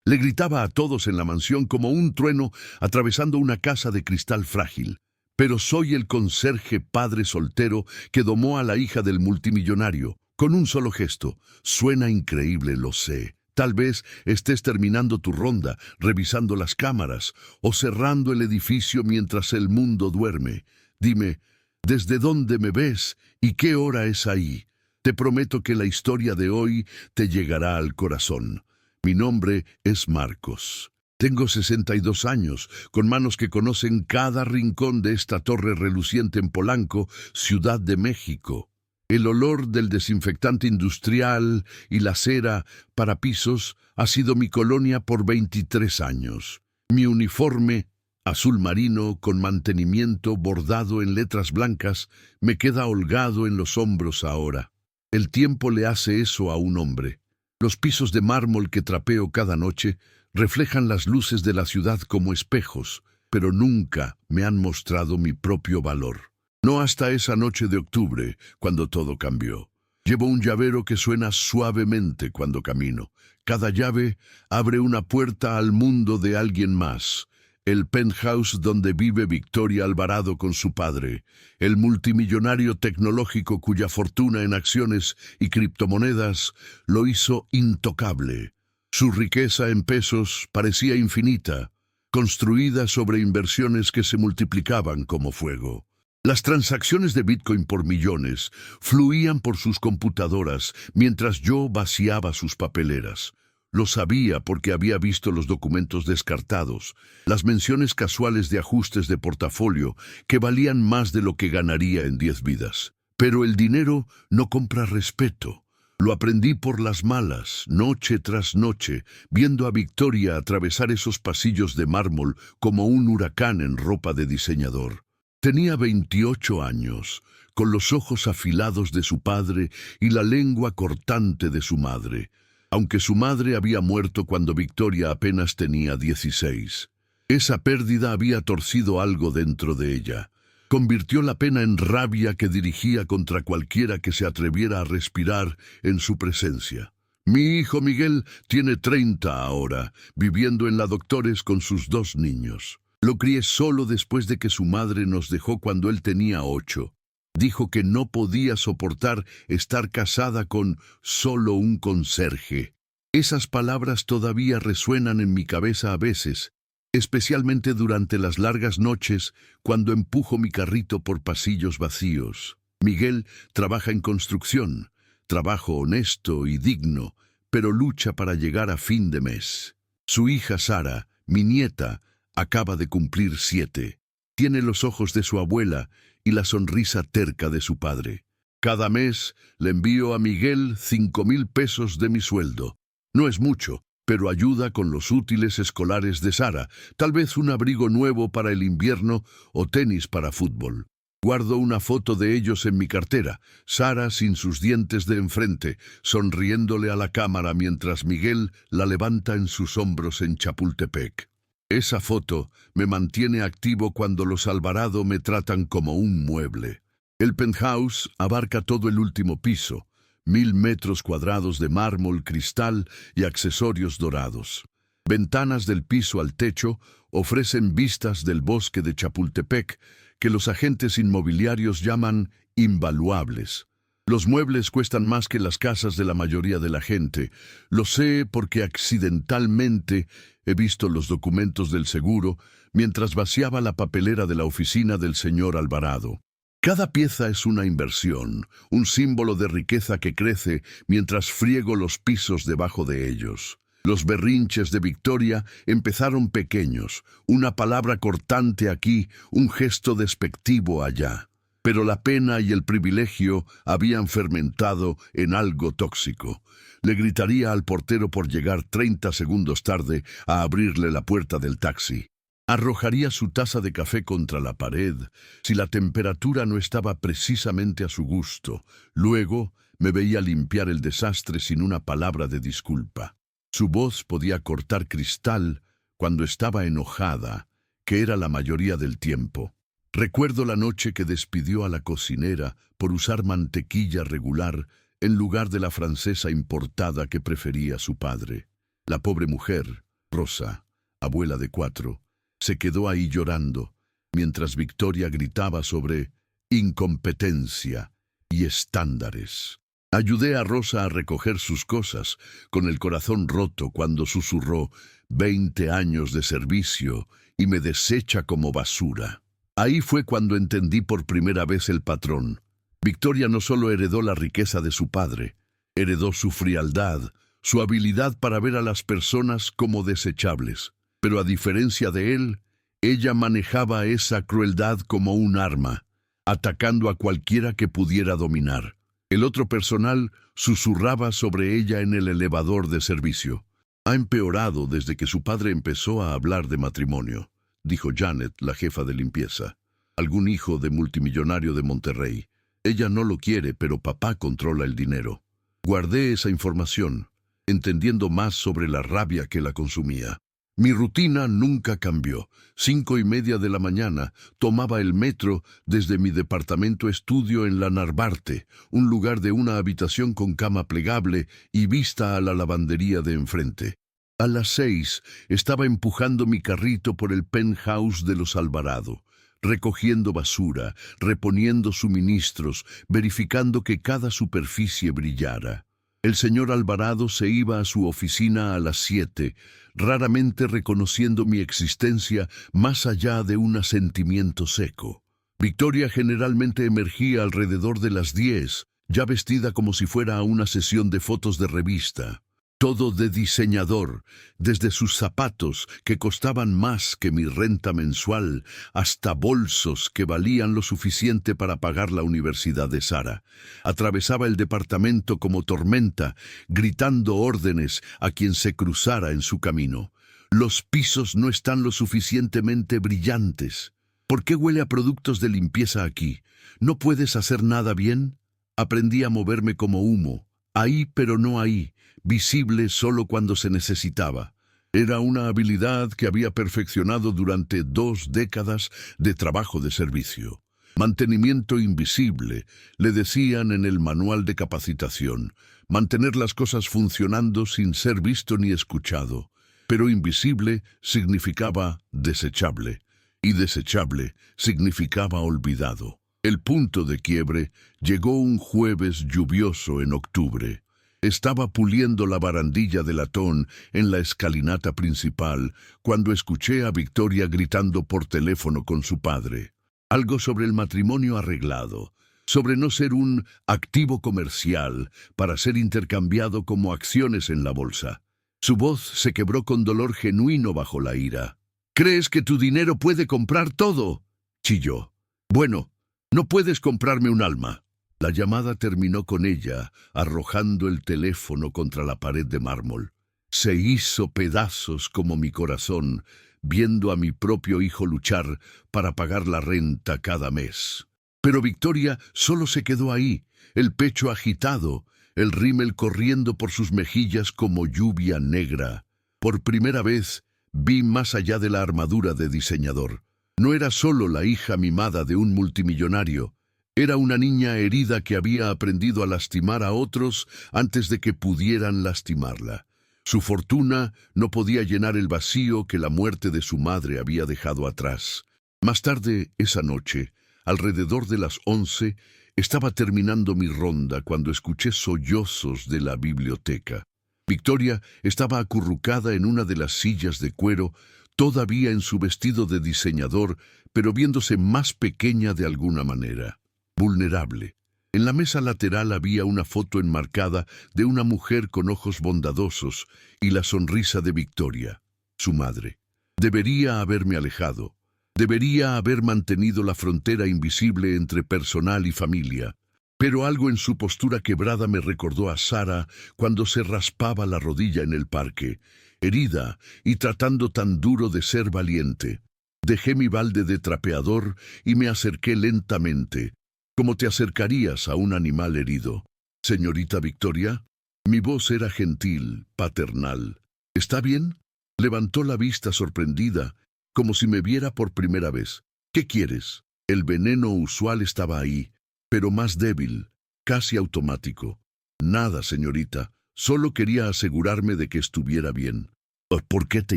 Le gritaba a todos en la mansión como un trueno atravesando una casa de cristal frágil. Pero soy el conserje padre soltero que domó a la hija del multimillonario, con un solo gesto. Suena increíble, lo sé. Tal vez estés terminando tu ronda, revisando las cámaras, o cerrando el edificio mientras el mundo duerme. Dime, ¿desde dónde me ves y qué hora es ahí? Te prometo que la historia de hoy te llegará al corazón. Mi nombre es Marcos. Tengo 62 años, con manos que conocen cada rincón de esta torre reluciente en Polanco, Ciudad de México. El olor del desinfectante industrial y la cera para pisos ha sido mi colonia por 23 años. Mi uniforme, azul marino con mantenimiento bordado en letras blancas, me queda holgado en los hombros ahora. El tiempo le hace eso a un hombre. Los pisos de mármol que trapeo cada noche reflejan las luces de la ciudad como espejos, pero nunca me han mostrado mi propio valor. No hasta esa noche de octubre, cuando todo cambió. Llevo un llavero que suena suavemente cuando camino. Cada llave abre una puerta al mundo de alguien más. El penthouse donde vive Victoria Alvarado con su padre, el multimillonario tecnológico cuya fortuna en acciones y criptomonedas lo hizo intocable. Su riqueza en pesos parecía infinita, construida sobre inversiones que se multiplicaban como fuego. Las transacciones de Bitcoin por millones fluían por sus computadoras mientras yo vaciaba sus papeleras. Lo sabía porque había visto los documentos descartados, las menciones casuales de ajustes de portafolio que valían más de lo que ganaría en 10 vidas. Pero el dinero no compra respeto. Lo aprendí por las malas, noche tras noche, viendo a Victoria atravesar esos pasillos de mármol como un huracán en ropa de diseñador. Tenía 28 años, con los ojos afilados de su padre y la lengua cortante de su madre, aunque su madre había muerto cuando Victoria apenas tenía 16. Esa pérdida había torcido algo dentro de ella. Convirtió la pena en rabia que dirigía contra cualquiera que se atreviera a respirar en su presencia. Mi hijo Miguel tiene 30 ahora, viviendo en la Doctores con sus 2 niños. Lo crié solo después de que su madre nos dejó cuando él tenía 8. Dijo que no podía soportar estar casada con solo un conserje. Esas palabras todavía resuenan en mi cabeza a veces, especialmente durante las largas noches cuando empujo mi carrito por pasillos vacíos. Miguel trabaja en construcción, trabajo honesto y digno, pero lucha para llegar a fin de mes. Su hija Sara, mi nieta, acaba de cumplir 7. Tiene los ojos de su abuela y la sonrisa terca de su padre. Cada mes le envío a Miguel 5,000 pesos de mi sueldo. No es mucho, pero ayuda con los útiles escolares de Sara, tal vez un abrigo nuevo para el invierno o tenis para fútbol. Guardo una foto de ellos en mi cartera, Sara sin sus dientes de enfrente, sonriéndole a la cámara mientras Miguel la levanta en sus hombros en Chapultepec. Esa foto me mantiene activo cuando los Alvarado me tratan como un mueble. El penthouse abarca todo el último piso, 1000 metros cuadrados de mármol, cristal y accesorios dorados. Ventanas del piso al techo ofrecen vistas del bosque de Chapultepec que los agentes inmobiliarios llaman invaluables. Los muebles cuestan más que las casas de la mayoría de la gente. Lo sé porque accidentalmente he visto los documentos del seguro mientras vaciaba la papelera de la oficina del señor Alvarado. Cada pieza es una inversión, un símbolo de riqueza que crece mientras friego los pisos debajo de ellos. Los berrinches de Victoria empezaron pequeños, una palabra cortante aquí, un gesto despectivo allá. Pero la pena y el privilegio habían fermentado en algo tóxico. Le gritaría al portero por llegar 30 segundos tarde a abrirle la puerta del taxi. Arrojaría su taza de café contra la pared si la temperatura no estaba precisamente a su gusto. Luego me veía limpiar el desastre sin una palabra de disculpa. Su voz podía cortar cristal cuando estaba enojada, que era la mayoría del tiempo. Recuerdo la noche que despidió a la cocinera por usar mantequilla regular en lugar de la francesa importada que prefería su padre. La pobre mujer, Rosa, abuela de 4, se quedó ahí llorando, mientras Victoria gritaba sobre incompetencia y estándares. Ayudé a Rosa a recoger sus cosas, con el corazón roto cuando susurró 20 años de servicio y me desecha como basura. Ahí fue cuando entendí por primera vez el patrón. Victoria no solo heredó la riqueza de su padre, heredó su frialdad, su habilidad para ver a las personas como desechables. Pero a diferencia de él, ella manejaba esa crueldad como un arma, atacando a cualquiera que pudiera dominar. El otro personal susurraba sobre ella en el elevador de servicio. Ha empeorado desde que su padre empezó a hablar de matrimonio, dijo Janet, la jefa de limpieza. Algún hijo de multimillonario de Monterrey. Ella no lo quiere, pero papá controla el dinero. Guardé esa información, entendiendo más sobre la rabia que la consumía. Mi rutina nunca cambió. 5:30 de la mañana, tomaba el metro desde mi departamento estudio en la Narvarte, un lugar de una habitación con cama plegable y vista a la lavandería de enfrente. A las 6 estaba empujando mi carrito por el penthouse de los Alvarado, recogiendo basura, reponiendo suministros, verificando que cada superficie brillara. El señor Alvarado se iba a su oficina a las 7, raramente reconociendo mi existencia más allá de un asentimiento seco. Victoria generalmente emergía alrededor de las 10, ya vestida como si fuera a una sesión de fotos de revista. Todo de diseñador, desde sus zapatos, que costaban más que mi renta mensual, hasta bolsos que valían lo suficiente para pagar la universidad de Sara. Atravesaba el departamento como tormenta, gritando órdenes a quien se cruzara en su camino. Los pisos no están lo suficientemente brillantes. ¿Por qué huele a productos de limpieza aquí? ¿No puedes hacer nada bien? Aprendí a moverme como humo, ahí pero no ahí, visible solo cuando se necesitaba. Era una habilidad que había perfeccionado durante 2 décadas de trabajo de servicio. Mantenimiento invisible, le decían en el manual de capacitación. Mantener las cosas funcionando sin ser visto ni escuchado. Pero invisible significaba desechable, y desechable significaba olvidado. El punto de quiebre llegó un jueves lluvioso en octubre. Estaba puliendo la barandilla de latón en la escalinata principal cuando escuché a Victoria gritando por teléfono con su padre. Algo sobre el matrimonio arreglado, sobre no ser un activo comercial para ser intercambiado como acciones en la bolsa. Su voz se quebró con dolor genuino bajo la ira. «¿Crees que tu dinero puede comprar todo?», chilló. «Bueno, no puedes comprarme un alma». La llamada terminó con ella, arrojando el teléfono contra la pared de mármol. Se hizo pedazos como mi corazón, viendo a mi propio hijo luchar para pagar la renta cada mes. Pero Victoria solo se quedó ahí, el pecho agitado, el rímel corriendo por sus mejillas como lluvia negra. Por primera vez vi más allá de la armadura de diseñador. No era solo la hija mimada de un multimillonario. Era una niña herida que había aprendido a lastimar a otros antes de que pudieran lastimarla. Su fortuna no podía llenar el vacío que la muerte de su madre había dejado atrás. Más tarde, esa noche, alrededor de las 11, estaba terminando mi ronda cuando escuché sollozos de la biblioteca. Victoria estaba acurrucada en una de las sillas de cuero, todavía en su vestido de diseñador, pero viéndose más pequeña de alguna manera. Vulnerable. En la mesa lateral había una foto enmarcada de una mujer con ojos bondadosos y la sonrisa de Victoria, su madre. Debería haberme alejado. Debería haber mantenido la frontera invisible entre personal y familia. Pero algo en su postura quebrada me recordó a Sara cuando se raspaba la rodilla en el parque, herida y tratando tan duro de ser valiente. Dejé mi balde de trapeador y me acerqué lentamente, como te acercarías a un animal herido. «Señorita Victoria». Mi voz era gentil, paternal. «¿Está bien?». Levantó la vista sorprendida, como si me viera por primera vez. «¿Qué quieres?». El veneno usual estaba ahí, pero más débil, casi automático. «Nada, señorita. Solo quería asegurarme de que estuviera bien». ¿Por qué te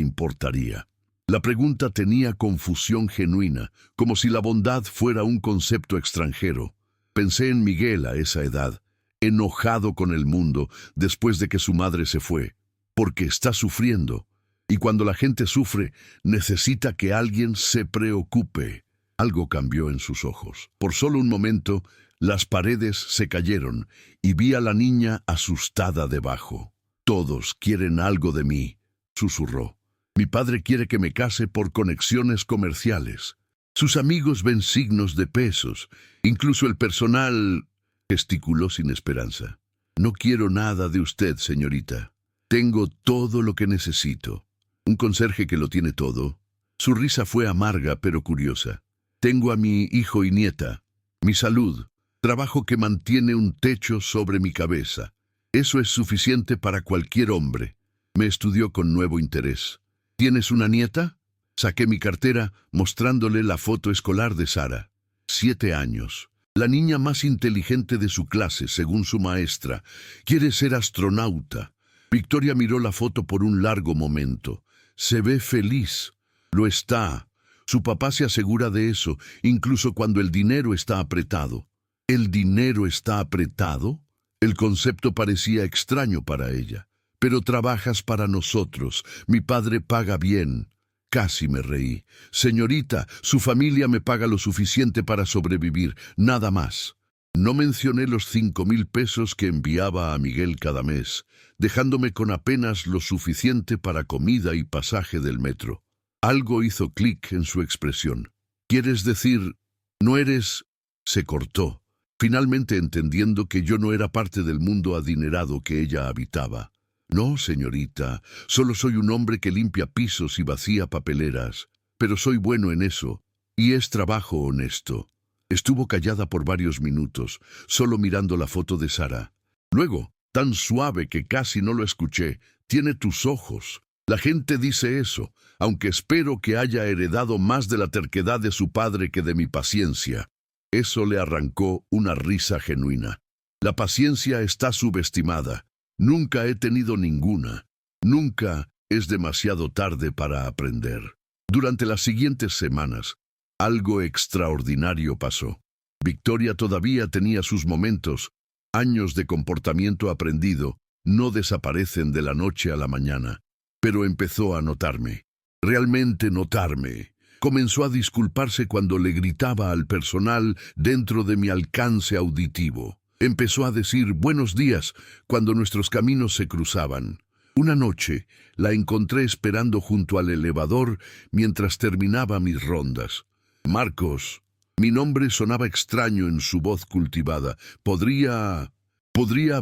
importaría? La pregunta tenía confusión genuina, como si la bondad fuera un concepto extranjero. Pensé en Miguel a esa edad, enojado con el mundo después de que su madre se fue, porque está sufriendo. Y cuando la gente sufre, necesita que alguien se preocupe. Algo cambió en sus ojos. Por solo un momento, las paredes se cayeron y vi a la niña asustada debajo. «Todos quieren algo de mí», susurró. «Mi padre quiere que me case por conexiones comerciales. Sus amigos ven signos de pesos. Incluso el personal…» Gesticuló sin esperanza. «No quiero nada de usted, señorita. Tengo todo lo que necesito». Un conserje que lo tiene todo. Su risa fue amarga pero curiosa. «Tengo a mi hijo y nieta, mi salud, trabajo que mantiene un techo sobre mi cabeza. Eso es suficiente para cualquier hombre». Me estudió con nuevo interés. «¿Tienes una nieta?». Saqué mi cartera mostrándole la foto escolar de Sara. 7 años. La niña más inteligente de su clase, según su maestra. Quiere ser astronauta. Victoria miró la foto por un largo momento. Se ve feliz. Lo está. Su papá se asegura de eso, incluso cuando el dinero está apretado. ¿El dinero está apretado? El concepto parecía extraño para ella. «Pero trabajas para nosotros. Mi padre paga bien». Casi me reí. «Señorita, su familia me paga lo suficiente para sobrevivir, nada más». No mencioné los 5,000 pesos que enviaba a Miguel cada mes, dejándome con apenas lo suficiente para comida y pasaje del metro. Algo hizo clic en su expresión. «¿Quieres decir, no eres…?» Se cortó, finalmente entendiendo que yo no era parte del mundo adinerado que ella habitaba. «No, señorita, solo soy un hombre que limpia pisos y vacía papeleras, pero soy bueno en eso, y es trabajo honesto». Estuvo callada por varios minutos, solo mirando la foto de Sara. Luego, tan suave que casi no lo escuché: «Tiene tus ojos». La gente dice eso, aunque espero que haya heredado más de la terquedad de su padre que de mi paciencia. Eso le arrancó una risa genuina. «La paciencia está subestimada. Nunca he tenido ninguna. Nunca es demasiado tarde para aprender». Durante las siguientes semanas, algo extraordinario pasó. Victoria todavía tenía sus momentos. Años de comportamiento aprendido no desaparecen de la noche a la mañana. Pero empezó a notarme. Realmente notarme. Comenzó a disculparse cuando le gritaba al personal dentro de mi alcance auditivo. Empezó a decir «buenos días» cuando nuestros caminos se cruzaban. Una noche la encontré esperando junto al elevador mientras terminaba mis rondas. «Marcos». Mi nombre sonaba extraño en su voz cultivada. ¿Podría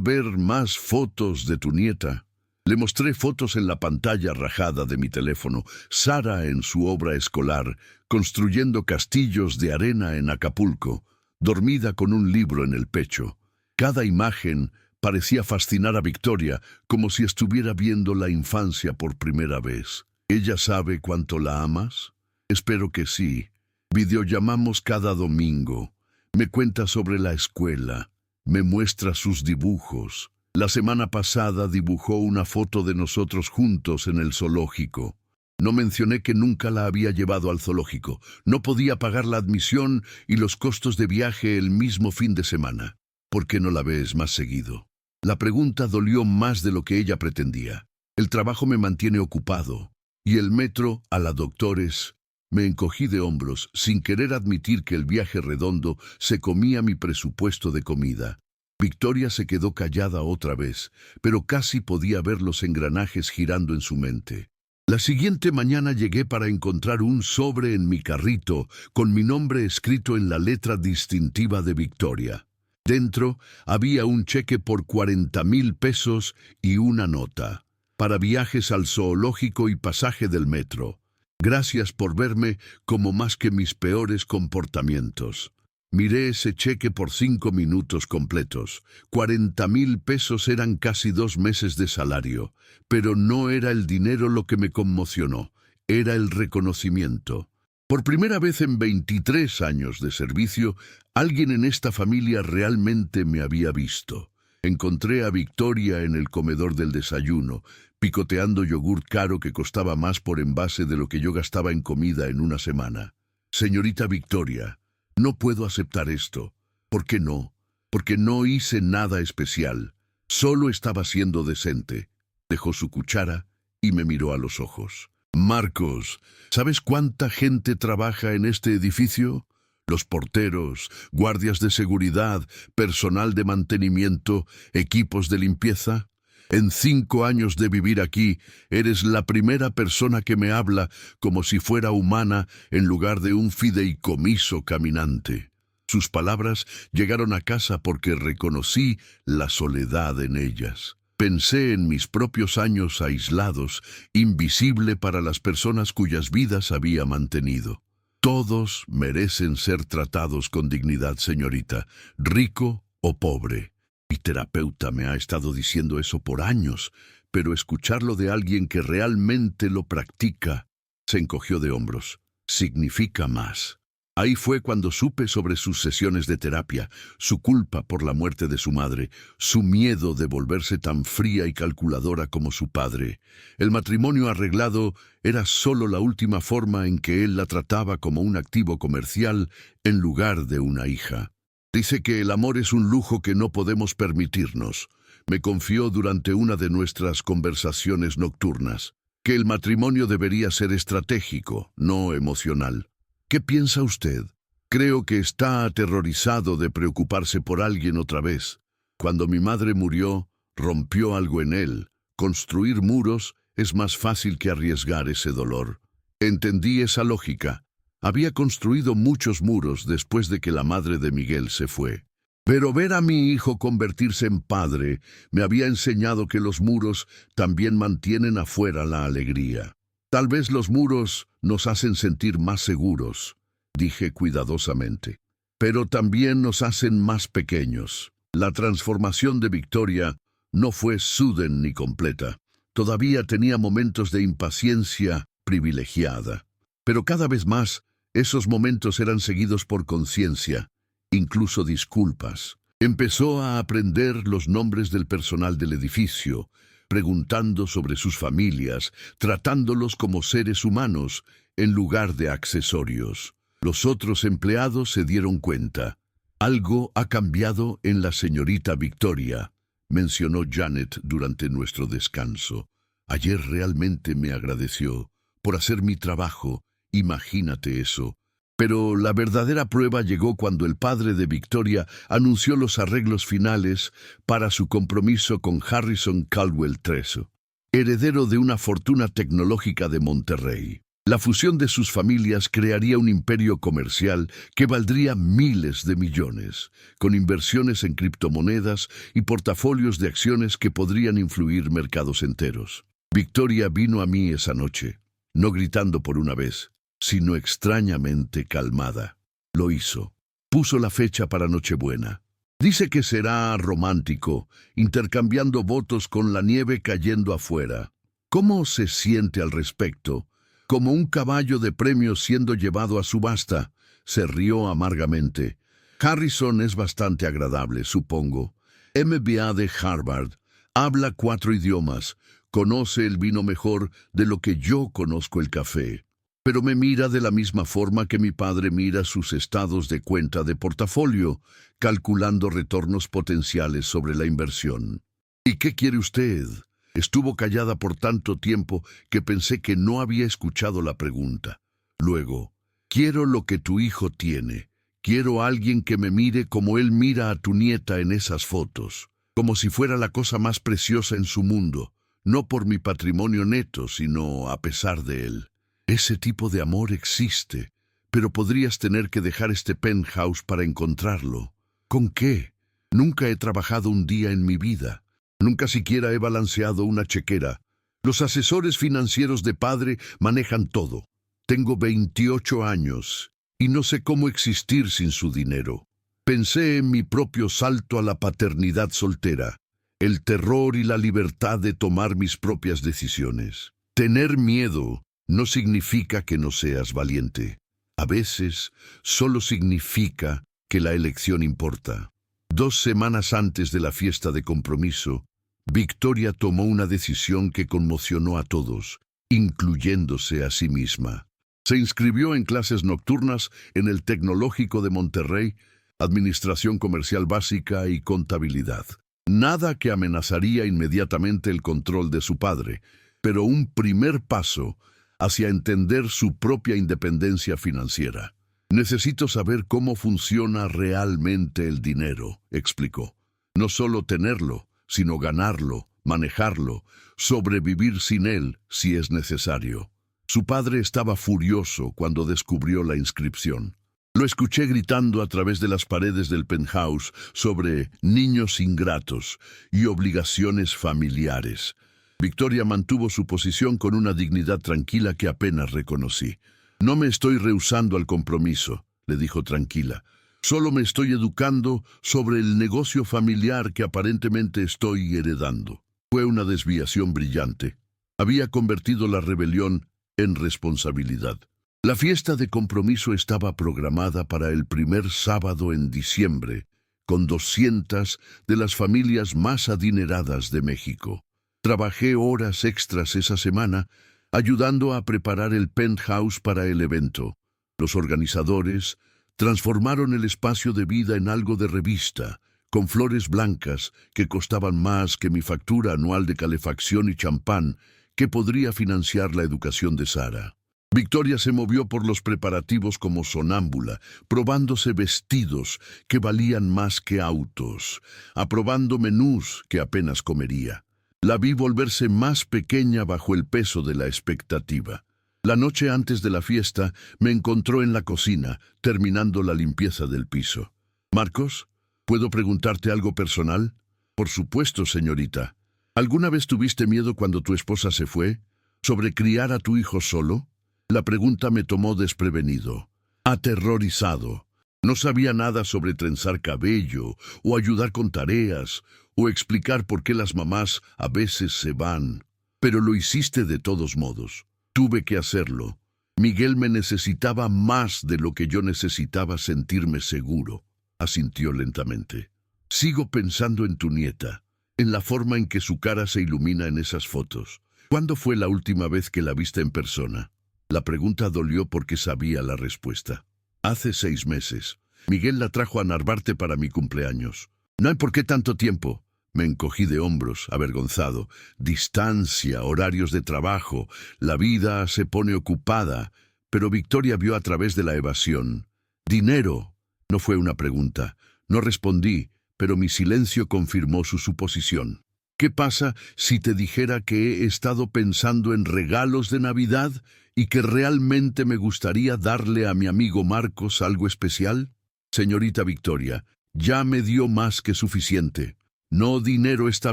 ver más fotos de tu nieta?» Le mostré fotos en la pantalla rajada de mi teléfono. Sara en su obra escolar, construyendo castillos de arena en Acapulco, dormida con un libro en el pecho. Cada imagen parecía fascinar a Victoria, como si estuviera viendo la infancia por primera vez. ¿Ella sabe cuánto la amas? Espero que sí. Videollamamos cada domingo. Me cuenta sobre la escuela. Me muestra sus dibujos. La semana pasada dibujó una foto de nosotros juntos en el zoológico. No mencioné que nunca la había llevado al zoológico. No podía pagar la admisión y los costos de viaje el mismo fin de semana. ¿Por qué no la ves más seguido? La pregunta dolió más de lo que ella pretendía. El trabajo me mantiene ocupado. Y el metro a la Doctores. Me encogí de hombros, sin querer admitir que el viaje redondo se comía mi presupuesto de comida. Victoria se quedó callada otra vez, pero casi podía ver los engranajes girando en su mente. La siguiente mañana llegué para encontrar un sobre en mi carrito con mi nombre escrito en la letra distintiva de Victoria. Dentro había un cheque por 40,000 pesos y una nota. Para viajes al zoológico y pasaje del metro. Gracias por verme como más que mis peores comportamientos. Miré ese cheque por 5 minutos completos. 40,000 pesos eran casi 2 meses de salario. Pero no era el dinero lo que me conmocionó. Era el reconocimiento. Por primera vez en 23 años de servicio, alguien en esta familia realmente me había visto. Encontré a Victoria en el comedor del desayuno, picoteando yogur caro que costaba más por envase de lo que yo gastaba en comida en una semana. Señorita Victoria, no puedo aceptar esto. ¿Por qué no? Porque no hice nada especial. Solo estaba siendo decente. Dejó su cuchara y me miró a los ojos. Marcos, ¿sabes cuánta gente trabaja en este edificio? Los porteros, guardias de seguridad, personal de mantenimiento, equipos de limpieza. En 5 años de vivir aquí, eres la primera persona que me habla como si fuera humana en lugar de un fideicomiso caminante. Sus palabras llegaron a casa porque reconocí la soledad en ellas. Pensé en mis propios años aislados, invisible para las personas cuyas vidas había mantenido. Todos merecen ser tratados con dignidad, señorita, rico o pobre. Mi terapeuta me ha estado diciendo eso por años, pero escucharlo de alguien que realmente lo practica, se encogió de hombros. Significa más. Ahí fue cuando supe sobre sus sesiones de terapia, su culpa por la muerte de su madre, su miedo de volverse tan fría y calculadora como su padre. El matrimonio arreglado era solo la última forma en que él la trataba como un activo comercial en lugar de una hija. Dice que el amor es un lujo que no podemos permitirnos. Me confió durante una de nuestras conversaciones nocturnas, que el matrimonio debería ser estratégico, no emocional. ¿Qué piensa usted? Creo que está aterrorizado de preocuparse por alguien otra vez. Cuando mi madre murió, rompió algo en él. Construir muros es más fácil que arriesgar ese dolor. Entendí esa lógica. Había construido muchos muros después de que la madre de Miguel se fue. Pero ver a mi hijo convertirse en padre me había enseñado que los muros también mantienen afuera la alegría. Tal vez los muros nos hacen sentir más seguros, dije cuidadosamente, pero también nos hacen más pequeños. La transformación de Victoria no fue sudden ni completa. Todavía tenía momentos de impaciencia privilegiada. Pero cada vez más, esos momentos eran seguidos por conciencia, incluso disculpas. Empezó a aprender los nombres del personal del edificio, preguntando sobre sus familias, tratándolos como seres humanos en lugar de accesorios. Los otros empleados se dieron cuenta. Algo ha cambiado en la señorita Victoria, mencionó Janet durante nuestro descanso. Ayer realmente me agradeció por hacer mi trabajo, imagínate eso. Pero la verdadera prueba llegó cuando el padre de Victoria anunció los arreglos finales para su compromiso con Harrison Caldwell III, heredero de una fortuna tecnológica de Monterrey. La fusión de sus familias crearía un imperio comercial que valdría miles de millones, con inversiones en criptomonedas y portafolios de acciones que podrían influir mercados enteros. Victoria vino a mí esa noche, no gritando por una vez, sino extrañamente calmada. Lo hizo. Puso la fecha para Nochebuena. Dice que será romántico, intercambiando votos con la nieve cayendo afuera. ¿Cómo se siente al respecto? Como un caballo de premios siendo llevado a subasta. Se rió amargamente. Harrison es bastante agradable, supongo. MBA de Harvard. Habla 4 idiomas. Conoce el vino mejor de lo que yo conozco el café. Pero me mira de la misma forma que mi padre mira sus estados de cuenta de portafolio, calculando retornos potenciales sobre la inversión. ¿Y qué quiere usted? Estuvo callada por tanto tiempo que pensé que no había escuchado la pregunta. Luego, quiero lo que tu hijo tiene. Quiero a alguien que me mire como él mira a tu nieta en esas fotos, como si fuera la cosa más preciosa en su mundo, no por mi patrimonio neto, sino a pesar de él. Ese tipo de amor existe, pero podrías tener que dejar este penthouse para encontrarlo. ¿Con qué? Nunca he trabajado un día en mi vida. Nunca siquiera he balanceado una chequera. Los asesores financieros de padre manejan todo. Tengo 28 años y no sé cómo existir sin su dinero. Pensé en mi propio salto a la paternidad soltera, el terror y la libertad de tomar mis propias decisiones. Tener miedo no significa que no seas valiente. A veces solo significa que la elección importa. 2 semanas antes de la fiesta de compromiso, Victoria tomó una decisión que conmocionó a todos, incluyéndose a sí misma. Se inscribió en clases nocturnas en el Tecnológico de Monterrey, Administración Comercial Básica y Contabilidad. Nada que amenazaría inmediatamente el control de su padre, pero un primer paso hacia entender su propia independencia financiera. Necesito saber cómo funciona realmente el dinero, explicó. No solo tenerlo, sino ganarlo, manejarlo, sobrevivir sin él si es necesario. Su padre estaba furioso cuando descubrió la inscripción. Lo escuché gritando a través de las paredes del penthouse sobre niños ingratos y obligaciones familiares. Victoria mantuvo su posición con una dignidad tranquila que apenas reconocí. No me estoy rehusando al compromiso, le dijo tranquila. Solo me estoy educando sobre el negocio familiar que aparentemente estoy heredando. Fue una desviación brillante. Había convertido la rebelión en responsabilidad. La fiesta de compromiso estaba programada para el primer sábado en diciembre, con 200 de las familias más adineradas de México. Trabajé horas extras esa semana, ayudando a preparar el penthouse para el evento. Los organizadores transformaron el espacio de vida en algo de revista, con flores blancas que costaban más que mi factura anual de calefacción y champán que podría financiar la educación de Sara. Victoria se movió por los preparativos como sonámbula, probándose vestidos que valían más que autos, aprobando menús que apenas comería. La vi volverse más pequeña bajo el peso de la expectativa. La noche antes de la fiesta me encontró en la cocina, terminando la limpieza del piso. «Marcos, ¿puedo preguntarte algo personal?» «Por supuesto, señorita. ¿Alguna vez tuviste miedo cuando tu esposa se fue? ¿Sobre criar a tu hijo solo?» La pregunta me tomó desprevenido, aterrorizado. No sabía nada sobre trenzar cabello, o ayudar con tareas, o explicar por qué las mamás a veces se van. Pero lo hiciste de todos modos. Tuve que hacerlo. Miguel me necesitaba más de lo que yo necesitaba sentirme seguro. Asintió lentamente. Sigo pensando en tu nieta, en la forma en que su cara se ilumina en esas fotos. ¿Cuándo fue la última vez que la viste en persona? La pregunta dolió porque sabía la respuesta. Hace 6 meses. Miguel la trajo a Narvarte para mi cumpleaños. No hay por qué tanto tiempo. Me encogí de hombros, avergonzado. Distancia, horarios de trabajo, la vida se pone ocupada. Pero Victoria vio a través de la evasión. Dinero. No fue una pregunta. No respondí, pero mi silencio confirmó su suposición. ¿Qué pasa si te dijera que he estado pensando en regalos de Navidad y que realmente me gustaría darle a mi amigo Marcos algo especial? Señorita Victoria, ya me dio más que suficiente. No dinero esta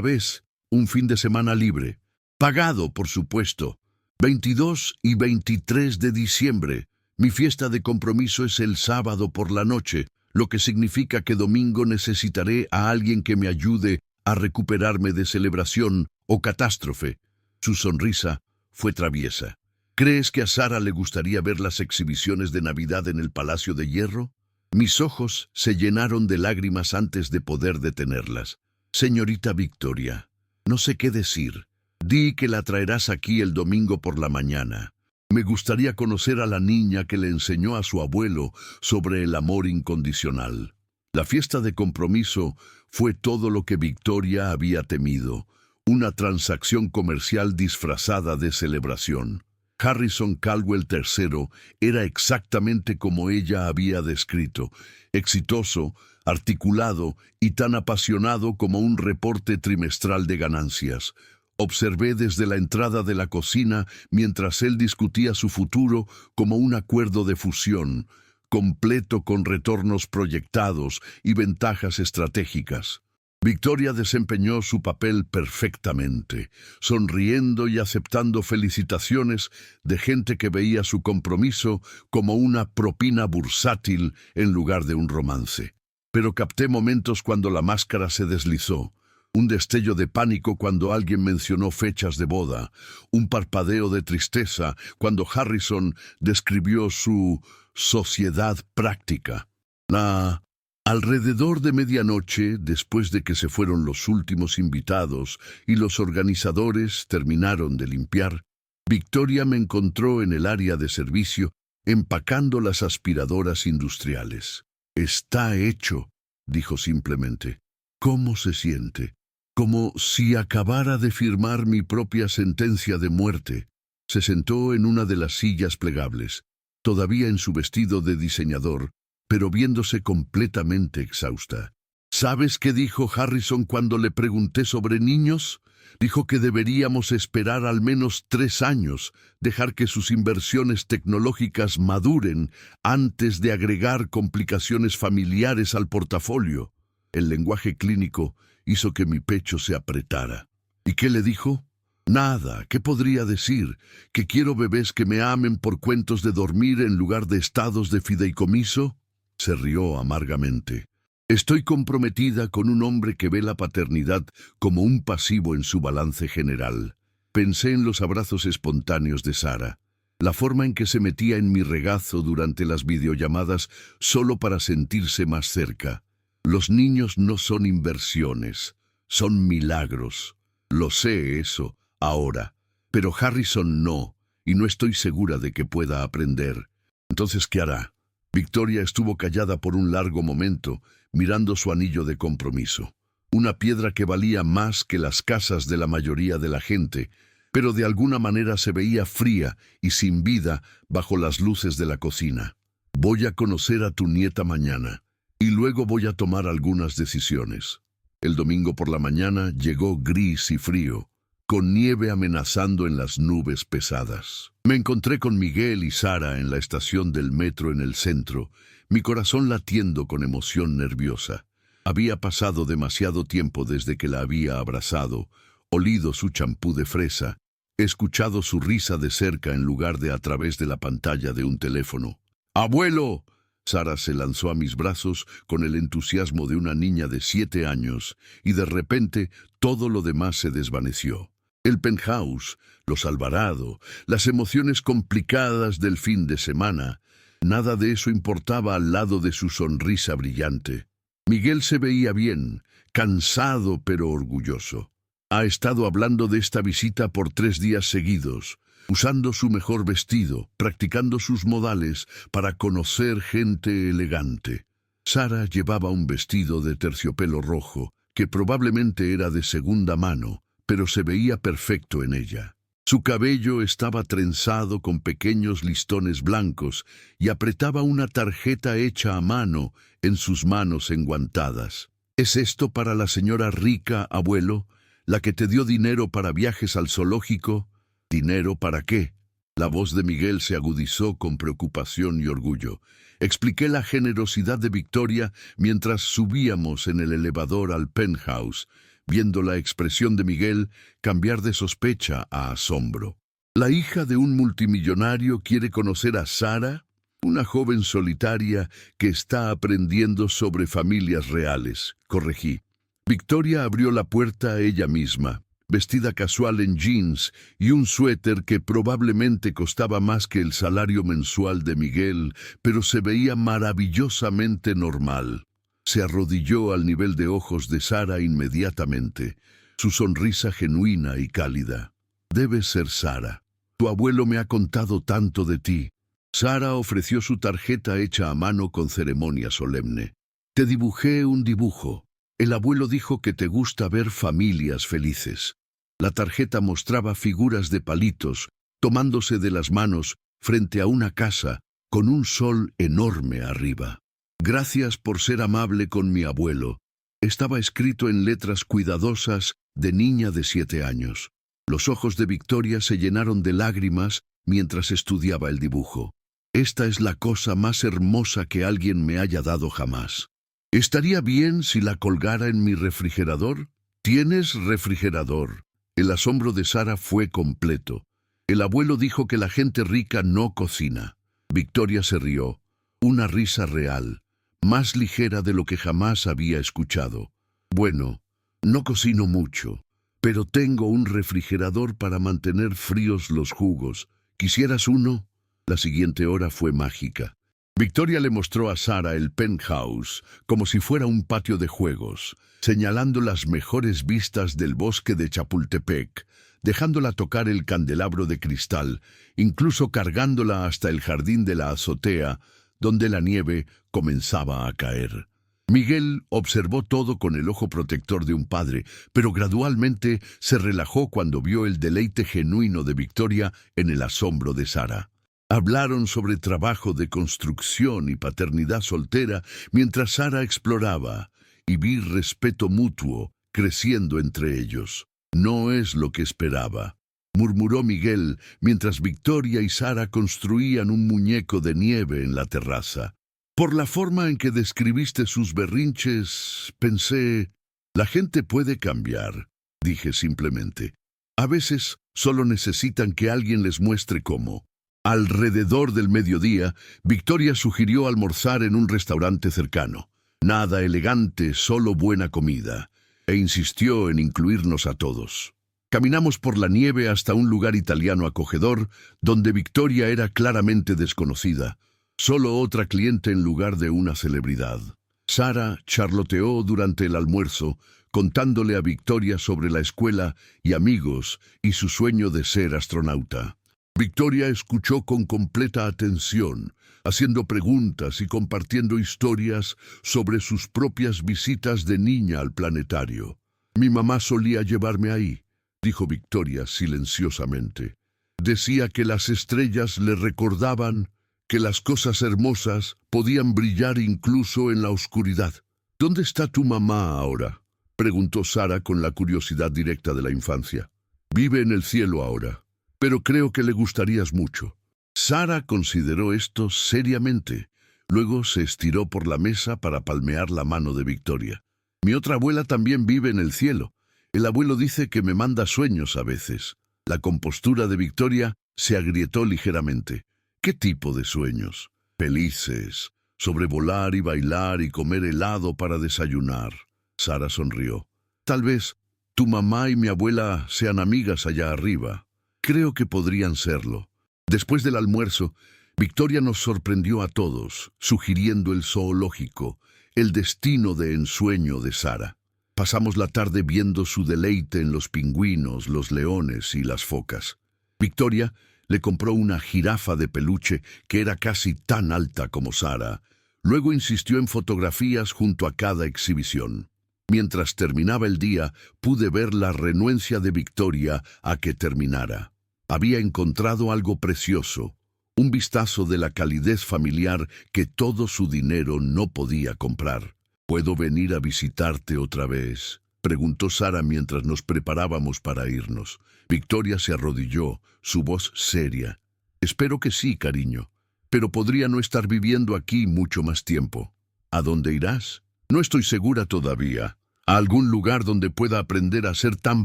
vez, un fin de semana libre. Pagado, por supuesto. 22 y 23 de diciembre. Mi fiesta de compromiso es el sábado por la noche, lo que significa que domingo necesitaré a alguien que me ayude a recuperarme de celebración o catástrofe. Su sonrisa fue traviesa. ¿Crees que a Sara le gustaría ver las exhibiciones de Navidad en el Palacio de Hierro? Mis ojos se llenaron de lágrimas antes de poder detenerlas. Señorita Victoria, no sé qué decir. Di que la traerás aquí el domingo por la mañana. Me gustaría conocer a la niña que le enseñó a su abuelo sobre el amor incondicional. La fiesta de compromiso fue todo lo que Victoria había temido, una transacción comercial disfrazada de celebración. Harrison Caldwell III era exactamente como ella había descrito, exitoso, articulado y tan apasionado como un reporte trimestral de ganancias. Observé desde la entrada de la cocina mientras él discutía su futuro como un acuerdo de fusión, completo con retornos proyectados y ventajas estratégicas. Victoria desempeñó su papel perfectamente, sonriendo y aceptando felicitaciones de gente que veía su compromiso como una propina bursátil en lugar de un romance. Pero capté momentos cuando la máscara se deslizó, un destello de pánico cuando alguien mencionó fechas de boda, un parpadeo de tristeza cuando Harrison describió su sociedad práctica. La Alrededor de medianoche, después de que se fueron los últimos invitados y los organizadores terminaron de limpiar, Victoria me encontró en el área de servicio empacando las aspiradoras industriales. «Está hecho», dijo simplemente. «¿Cómo se siente?» Como si acabara de firmar mi propia sentencia de muerte. Se sentó en una de las sillas plegables, todavía en su vestido de diseñador, pero viéndose completamente exhausta. ¿Sabes qué dijo Harrison cuando le pregunté sobre niños? Dijo que deberíamos esperar al menos 3 años, dejar que sus inversiones tecnológicas maduren antes de agregar complicaciones familiares al portafolio. El lenguaje clínico hizo que mi pecho se apretara. ¿Y qué le dijo? Nada. ¿Qué podría decir? ¿Que quiero bebés que me amen por cuentos de dormir en lugar de estados de fideicomiso? Se rió amargamente. Estoy comprometida con un hombre que ve la paternidad como un pasivo en su balance general. Pensé en los abrazos espontáneos de Sara, la forma en que se metía en mi regazo durante las videollamadas solo para sentirse más cerca. Los niños no son inversiones, son milagros. Lo sé eso, ahora. Pero Harrison no, y no estoy segura de que pueda aprender. Entonces, ¿qué hará? Victoria estuvo callada por un largo momento, mirando su anillo de compromiso. Una piedra que valía más que las casas de la mayoría de la gente, pero de alguna manera se veía fría y sin vida bajo las luces de la cocina. Voy a conocer a tu nieta mañana, y luego voy a tomar algunas decisiones. El domingo por la mañana llegó gris y frío, con nieve amenazando en las nubes pesadas. Me encontré con Miguel y Sara en la estación del metro en el centro, mi corazón latiendo con emoción nerviosa. Había pasado demasiado tiempo desde que la había abrazado, olido su champú de fresa, escuchado su risa de cerca en lugar de a través de la pantalla de un teléfono. ¡Abuelo! Sara se lanzó a mis brazos con el entusiasmo de una niña de 7 años, y de repente todo lo demás se desvaneció. El penthouse, los Alvarado, las emociones complicadas del fin de semana, nada de eso importaba al lado de su sonrisa brillante. Miguel se veía bien, cansado pero orgulloso. Ha estado hablando de esta visita por 3 días seguidos, usando su mejor vestido, practicando sus modales para conocer gente elegante. Sara llevaba un vestido de terciopelo rojo, que probablemente era de segunda mano, pero se veía perfecto en ella. Su cabello estaba trenzado con pequeños listones blancos y apretaba una tarjeta hecha a mano en sus manos enguantadas. ¿Es esto para la señora rica, abuelo, la que te dio dinero para viajes al zoológico? ¿Dinero para qué? La voz de Miguel se agudizó con preocupación y orgullo. Expliqué la generosidad de Victoria mientras subíamos en el elevador al penthouse, viendo la expresión de Miguel cambiar de sospecha a asombro. ¿La hija de un multimillonario quiere conocer a Sara? Una joven solitaria que está aprendiendo sobre familias reales, corregí. Victoria abrió la puerta ella misma, vestida casual en jeans y un suéter que probablemente costaba más que el salario mensual de Miguel, pero se veía maravillosamente normal. Se arrodilló al nivel de ojos de Sara inmediatamente, su sonrisa genuina y cálida. «Debes ser Sara. Tu abuelo me ha contado tanto de ti». Sara ofreció su tarjeta hecha a mano con ceremonia solemne. «Te dibujé un dibujo. El abuelo dijo que te gusta ver familias felices». La tarjeta mostraba figuras de palitos, tomándose de las manos frente a una casa con un sol enorme arriba. «Gracias por ser amable con mi abuelo». Estaba escrito en letras cuidadosas de niña de 7 años. Los ojos de Victoria se llenaron de lágrimas mientras estudiaba el dibujo. «Esta es la cosa más hermosa que alguien me haya dado jamás. ¿Estaría bien si la colgara en mi refrigerador?» «¿Tienes refrigerador?» El asombro de Sara fue completo. El abuelo dijo que la gente rica no cocina. Victoria se rió, una risa real, más ligera de lo que jamás había escuchado. «Bueno, no cocino mucho, pero tengo un refrigerador para mantener fríos los jugos. ¿Quisieras uno?» La siguiente hora fue mágica. Victoria le mostró a Sara el penthouse como si fuera un patio de juegos, señalando las mejores vistas del bosque de Chapultepec, dejándola tocar el candelabro de cristal, incluso cargándola hasta el jardín de la azotea, donde la nieve comenzaba a caer. Miguel observó todo con el ojo protector de un padre, pero gradualmente se relajó cuando vio el deleite genuino de Victoria en el asombro de Sara. Hablaron sobre trabajo de construcción y paternidad soltera mientras Sara exploraba, y vi respeto mutuo creciendo entre ellos. No es lo que esperaba, murmuró Miguel mientras Victoria y Sara construían un muñeco de nieve en la terraza. Por la forma en que describiste sus berrinches, pensé, la gente puede cambiar, dije simplemente. A veces solo necesitan que alguien les muestre cómo. Alrededor del mediodía, Victoria sugirió almorzar en un restaurante cercano. Nada elegante, solo buena comida, e insistió en incluirnos a todos. Caminamos por la nieve hasta un lugar italiano acogedor, donde Victoria era claramente desconocida, solo otra cliente en lugar de una celebridad. Sara charloteó durante el almuerzo, contándole a Victoria sobre la escuela y amigos y su sueño de ser astronauta. Victoria escuchó con completa atención, haciendo preguntas y compartiendo historias sobre sus propias visitas de niña al planetario. Mi mamá solía llevarme ahí, dijo Victoria silenciosamente. Decía que las estrellas le recordaban que las cosas hermosas podían brillar incluso en la oscuridad. ¿Dónde está tu mamá ahora?, preguntó Sara con la curiosidad directa de la infancia. Vive en el cielo ahora, pero creo que le gustarías mucho. Sara consideró esto seriamente. Luego se estiró por la mesa para palmear la mano de Victoria. Mi otra abuela también vive en el cielo. El abuelo dice que me manda sueños a veces. La compostura de Victoria se agrietó ligeramente. ¿Qué tipo de sueños? Felices, sobre volar y bailar y comer helado para desayunar. Sara sonrió. Tal vez tu mamá y mi abuela sean amigas allá arriba. Creo que podrían serlo. Después del almuerzo, Victoria nos sorprendió a todos, sugiriendo el zoológico, el destino de ensueño de Sara. Pasamos la tarde viendo su deleite en los pingüinos, los leones y las focas. Victoria le compró una jirafa de peluche que era casi tan alta como Sara. Luego insistió en fotografías junto a cada exhibición. Mientras terminaba el día, pude ver la renuencia de Victoria a que terminara. Había encontrado algo precioso, un vistazo de la calidez familiar que todo su dinero no podía comprar. ¿Puedo venir a visitarte otra vez?, preguntó Sara mientras nos preparábamos para irnos. Victoria se arrodilló, su voz seria. Espero que sí, cariño, pero podría no estar viviendo aquí mucho más tiempo. ¿A dónde irás? No estoy segura todavía. A algún lugar donde pueda aprender a ser tan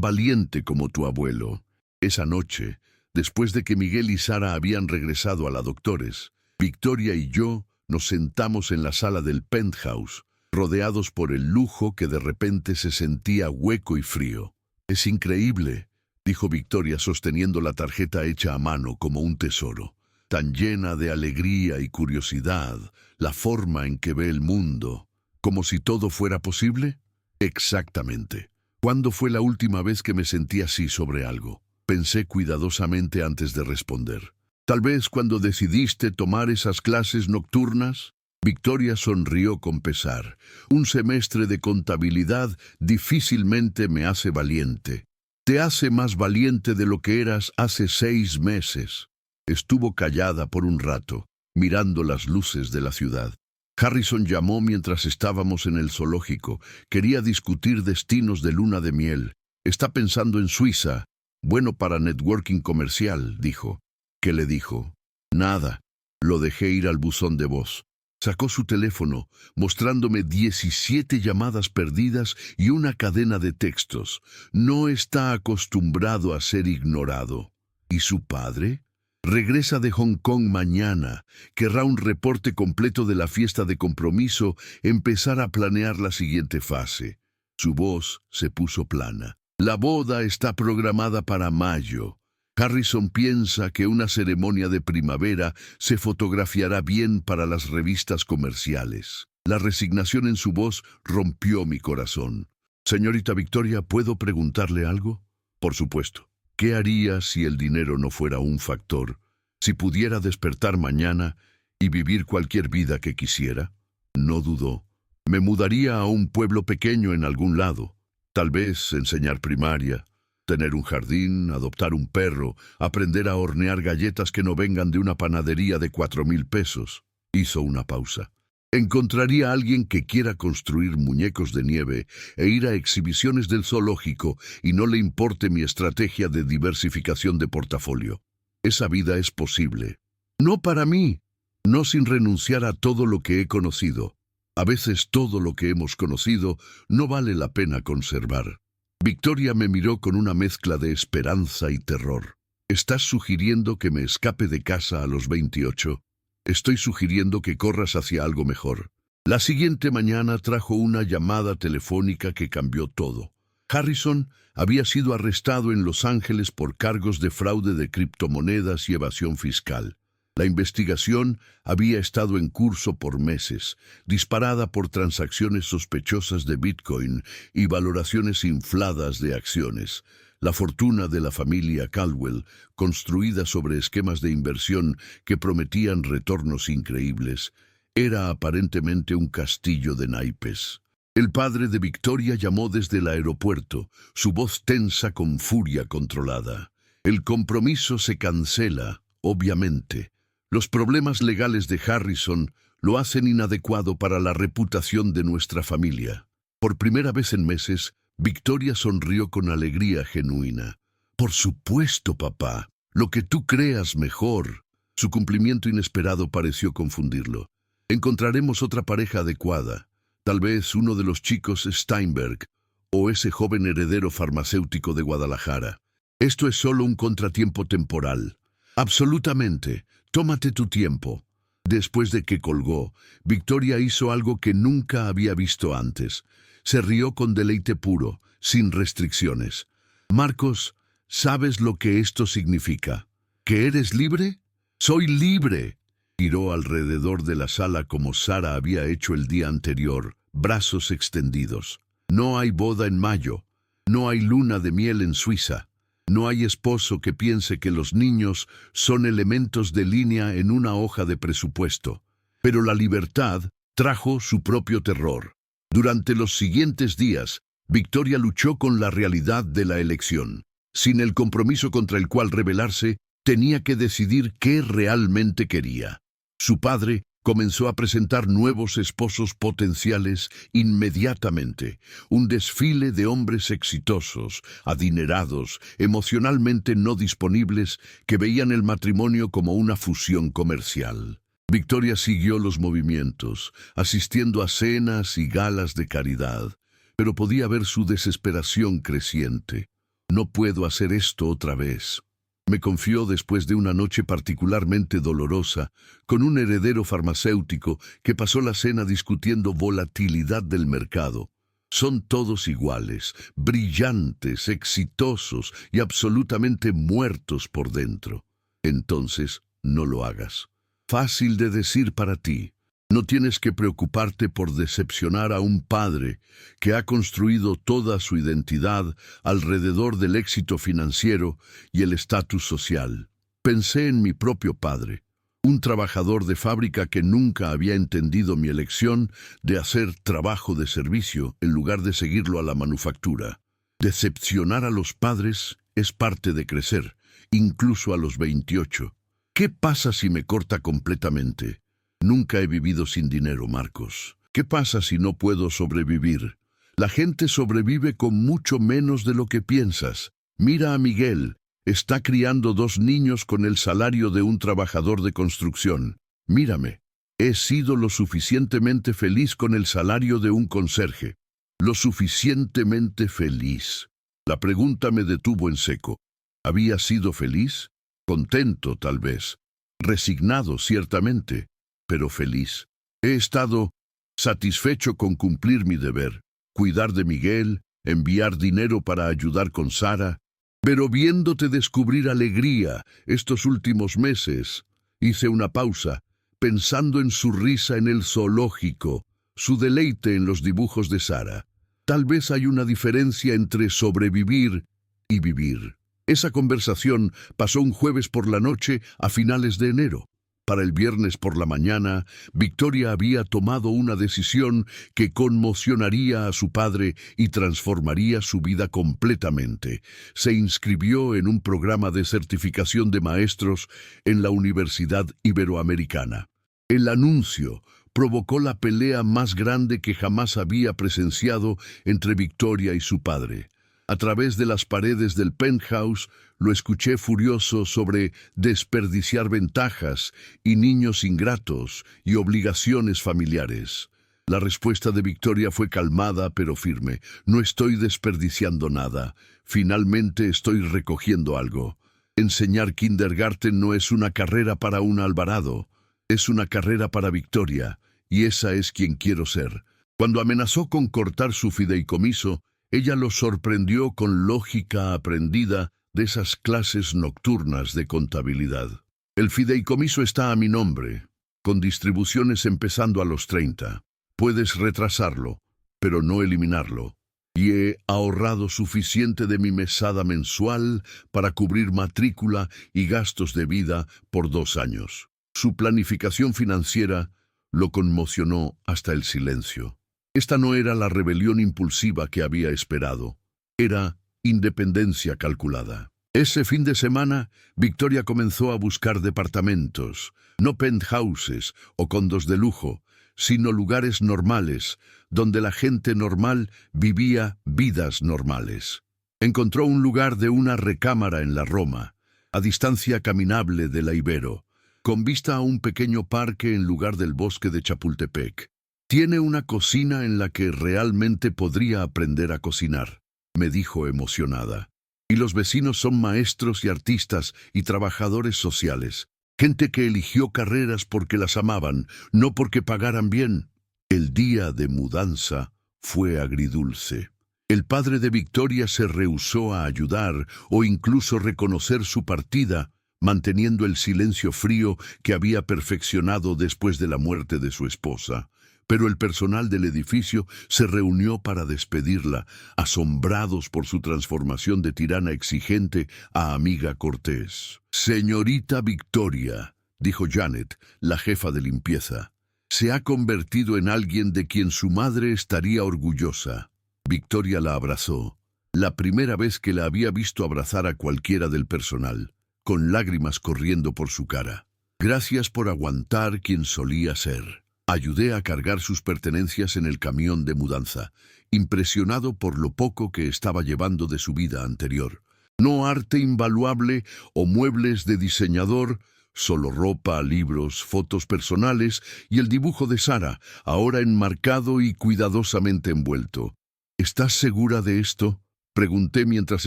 valiente como tu abuelo. Esa noche, después de que Miguel y Sara habían regresado a la Doctores, Victoria y yo nos sentamos en la sala del penthouse, rodeados por el lujo que de repente se sentía hueco y frío. Es increíble, dijo Victoria sosteniendo la tarjeta hecha a mano como un tesoro, tan llena de alegría y curiosidad, la forma en que ve el mundo, como si todo fuera posible. Exactamente. ¿Cuándo fue la última vez que me sentí así sobre algo? Pensé cuidadosamente antes de responder. Tal vez cuando decidiste tomar esas clases nocturnas. Victoria sonrió con pesar. Un semestre de contabilidad difícilmente me hace valiente. Te hace más valiente de lo que eras hace 6 meses. Estuvo callada por un rato, mirando las luces de la ciudad. Harrison llamó mientras estábamos en el zoológico. Quería discutir destinos de luna de miel. Está pensando en Suiza. Bueno para networking comercial, dijo. ¿Qué le dijo? Nada. Lo dejé ir al buzón de voz. Sacó su teléfono, mostrándome 17 llamadas perdidas y una cadena de textos. No está acostumbrado a ser ignorado. ¿Y su padre? Regresa de Hong Kong mañana. Querrá un reporte completo de la fiesta de compromiso, empezar a planear la siguiente fase. Su voz se puso plana. La boda está programada para mayo. Harrison piensa que una ceremonia de primavera se fotografiará bien para las revistas comerciales. La resignación en su voz rompió mi corazón. Señorita Victoria, ¿puedo preguntarle algo? Por supuesto. ¿Qué haría si el dinero no fuera un factor? Si pudiera despertar mañana y vivir cualquier vida que quisiera. No dudó. Me mudaría a un pueblo pequeño en algún lado. Tal vez enseñar primaria, tener un jardín, adoptar un perro, aprender a hornear galletas que no vengan de una panadería de 4,000 pesos. Hizo una pausa. Encontraría a alguien que quiera construir muñecos de nieve e ir a exhibiciones del zoológico y no le importe mi estrategia de diversificación de portafolio. Esa vida es posible. No para mí, no sin renunciar a todo lo que he conocido. A veces todo lo que hemos conocido no vale la pena conservar. Victoria me miró con una mezcla de esperanza y terror. ¿Estás sugiriendo que me escape de casa a los 28? Estoy sugiriendo que corras hacia algo mejor. La siguiente mañana trajo una llamada telefónica que cambió todo. Harrison había sido arrestado en Los Ángeles por cargos de fraude de criptomonedas y evasión fiscal. La investigación había estado en curso por meses, disparada por transacciones sospechosas de Bitcoin y valoraciones infladas de acciones. La fortuna de la familia Caldwell, construida sobre esquemas de inversión que prometían retornos increíbles, era aparentemente un castillo de naipes. El padre de Victoria llamó desde el aeropuerto, su voz tensa con furia controlada. El compromiso se cancela, obviamente. Los problemas legales de Harrison lo hacen inadecuado para la reputación de nuestra familia. Por primera vez en meses, Victoria sonrió con alegría genuina. Por supuesto, papá. Lo que tú creas mejor. Su cumplimiento inesperado pareció confundirlo. Encontraremos otra pareja adecuada. Tal vez uno de los chicos Steinberg o ese joven heredero farmacéutico de Guadalajara. Esto es solo un contratiempo temporal. Absolutamente. Tómate tu tiempo. Después de que colgó, Victoria hizo algo que nunca había visto antes. Se rió con deleite puro, sin restricciones. Marcos, ¿sabes lo que esto significa? ¿Que eres libre? ¡Soy libre! Giró alrededor de la sala como Sara había hecho el día anterior, brazos extendidos. No hay boda en mayo. No hay luna de miel en Suiza. No hay esposo que piense que los niños son elementos de línea en una hoja de presupuesto. Pero la libertad trajo su propio terror. Durante los siguientes días, Victoria luchó con la realidad de la elección. Sin el compromiso contra el cual rebelarse, tenía que decidir qué realmente quería. Su padre comenzó a presentar nuevos esposos potenciales inmediatamente. Un desfile de hombres exitosos, adinerados, emocionalmente no disponibles, que veían el matrimonio como una fusión comercial. Victoria siguió los movimientos, asistiendo a cenas y galas de caridad, pero podía ver su desesperación creciente. No puedo hacer esto otra vez. Me confió después de una noche particularmente dolorosa con un heredero farmacéutico que pasó la cena discutiendo volatilidad del mercado. Son todos iguales, brillantes, exitosos y absolutamente muertos por dentro. Entonces, no lo hagas. Fácil de decir para ti. No tienes que preocuparte por decepcionar a un padre que ha construido toda su identidad alrededor del éxito financiero y el estatus social. Pensé en mi propio padre, un trabajador de fábrica que nunca había entendido mi elección de hacer trabajo de servicio en lugar de seguirlo a la manufactura. Decepcionar a los padres es parte de crecer, incluso a los 28. ¿Qué pasa si me corta completamente? Nunca he vivido sin dinero, Marcos. ¿Qué pasa si no puedo sobrevivir? La gente sobrevive con mucho menos de lo que piensas. Mira a Miguel. Está criando 2 niños con el salario de un trabajador de construcción. Mírame. He sido lo suficientemente feliz con el salario de un conserje. Lo suficientemente feliz. La pregunta me detuvo en seco. ¿Había sido feliz? Contento, tal vez. Resignado, ciertamente. Pero feliz. He estado satisfecho con cumplir mi deber, cuidar de Miguel, enviar dinero para ayudar con Sara. Pero viéndote descubrir alegría estos últimos meses, hice una pausa, pensando en su risa en el zoológico, su deleite en los dibujos de Sara. Tal vez hay una diferencia entre sobrevivir y vivir. Esa conversación pasó un jueves por la noche a finales de enero. Para el viernes por la mañana, Victoria había tomado una decisión que conmocionaría a su padre y transformaría su vida completamente. Se inscribió en un programa de certificación de maestros en la Universidad Iberoamericana. El anuncio provocó la pelea más grande que jamás había presenciado entre Victoria y su padre. A través de las paredes del penthouse, lo escuché furioso sobre desperdiciar ventajas y niños ingratos y obligaciones familiares. La respuesta de Victoria fue calmada pero firme. No estoy desperdiciando nada. Finalmente estoy recogiendo algo. Enseñar kindergarten no es una carrera para un Alvarado. Es una carrera para Victoria, y esa es quien quiero ser. Cuando amenazó con cortar su fideicomiso, ella lo sorprendió con lógica aprendida de esas clases nocturnas de contabilidad. El fideicomiso está a mi nombre, con distribuciones empezando a los 30. Puedes retrasarlo, pero no eliminarlo. Y he ahorrado suficiente de mi mesada mensual para cubrir matrícula y gastos de vida por 2 años. Su planificación financiera lo conmocionó hasta el silencio. Esta no era la rebelión impulsiva que había esperado. Era independencia calculada. Ese fin de semana, Victoria comenzó a buscar departamentos, no penthouses o condos de lujo, sino lugares normales, donde la gente normal vivía vidas normales. Encontró un lugar de una recámara en la Roma, a distancia caminable de la Ibero, con vista a un pequeño parque en lugar del bosque de Chapultepec. Tiene una cocina en la que realmente podría aprender a cocinar, me dijo emocionada. Y los vecinos son maestros y artistas y trabajadores sociales, gente que eligió carreras porque las amaban, no porque pagaran bien. El día de mudanza fue agridulce. El padre de Victoria se rehusó a ayudar o incluso reconocer su partida, manteniendo el silencio frío que había perfeccionado después de la muerte de su esposa. Pero el personal del edificio se reunió para despedirla, asombrados por su transformación de tirana exigente a amiga cortés. «Señorita Victoria», dijo Janet, la jefa de limpieza, «se ha convertido en alguien de quien su madre estaría orgullosa». Victoria la abrazó, la primera vez que la había visto abrazar a cualquiera del personal, con lágrimas corriendo por su cara. «Gracias por aguantar quien solía ser». Ayudé a cargar sus pertenencias en el camión de mudanza, impresionado por lo poco que estaba llevando de su vida anterior. No arte invaluable o muebles de diseñador, solo ropa, libros, fotos personales y el dibujo de Sara, ahora enmarcado y cuidadosamente envuelto. ¿Estás segura de esto?, pregunté mientras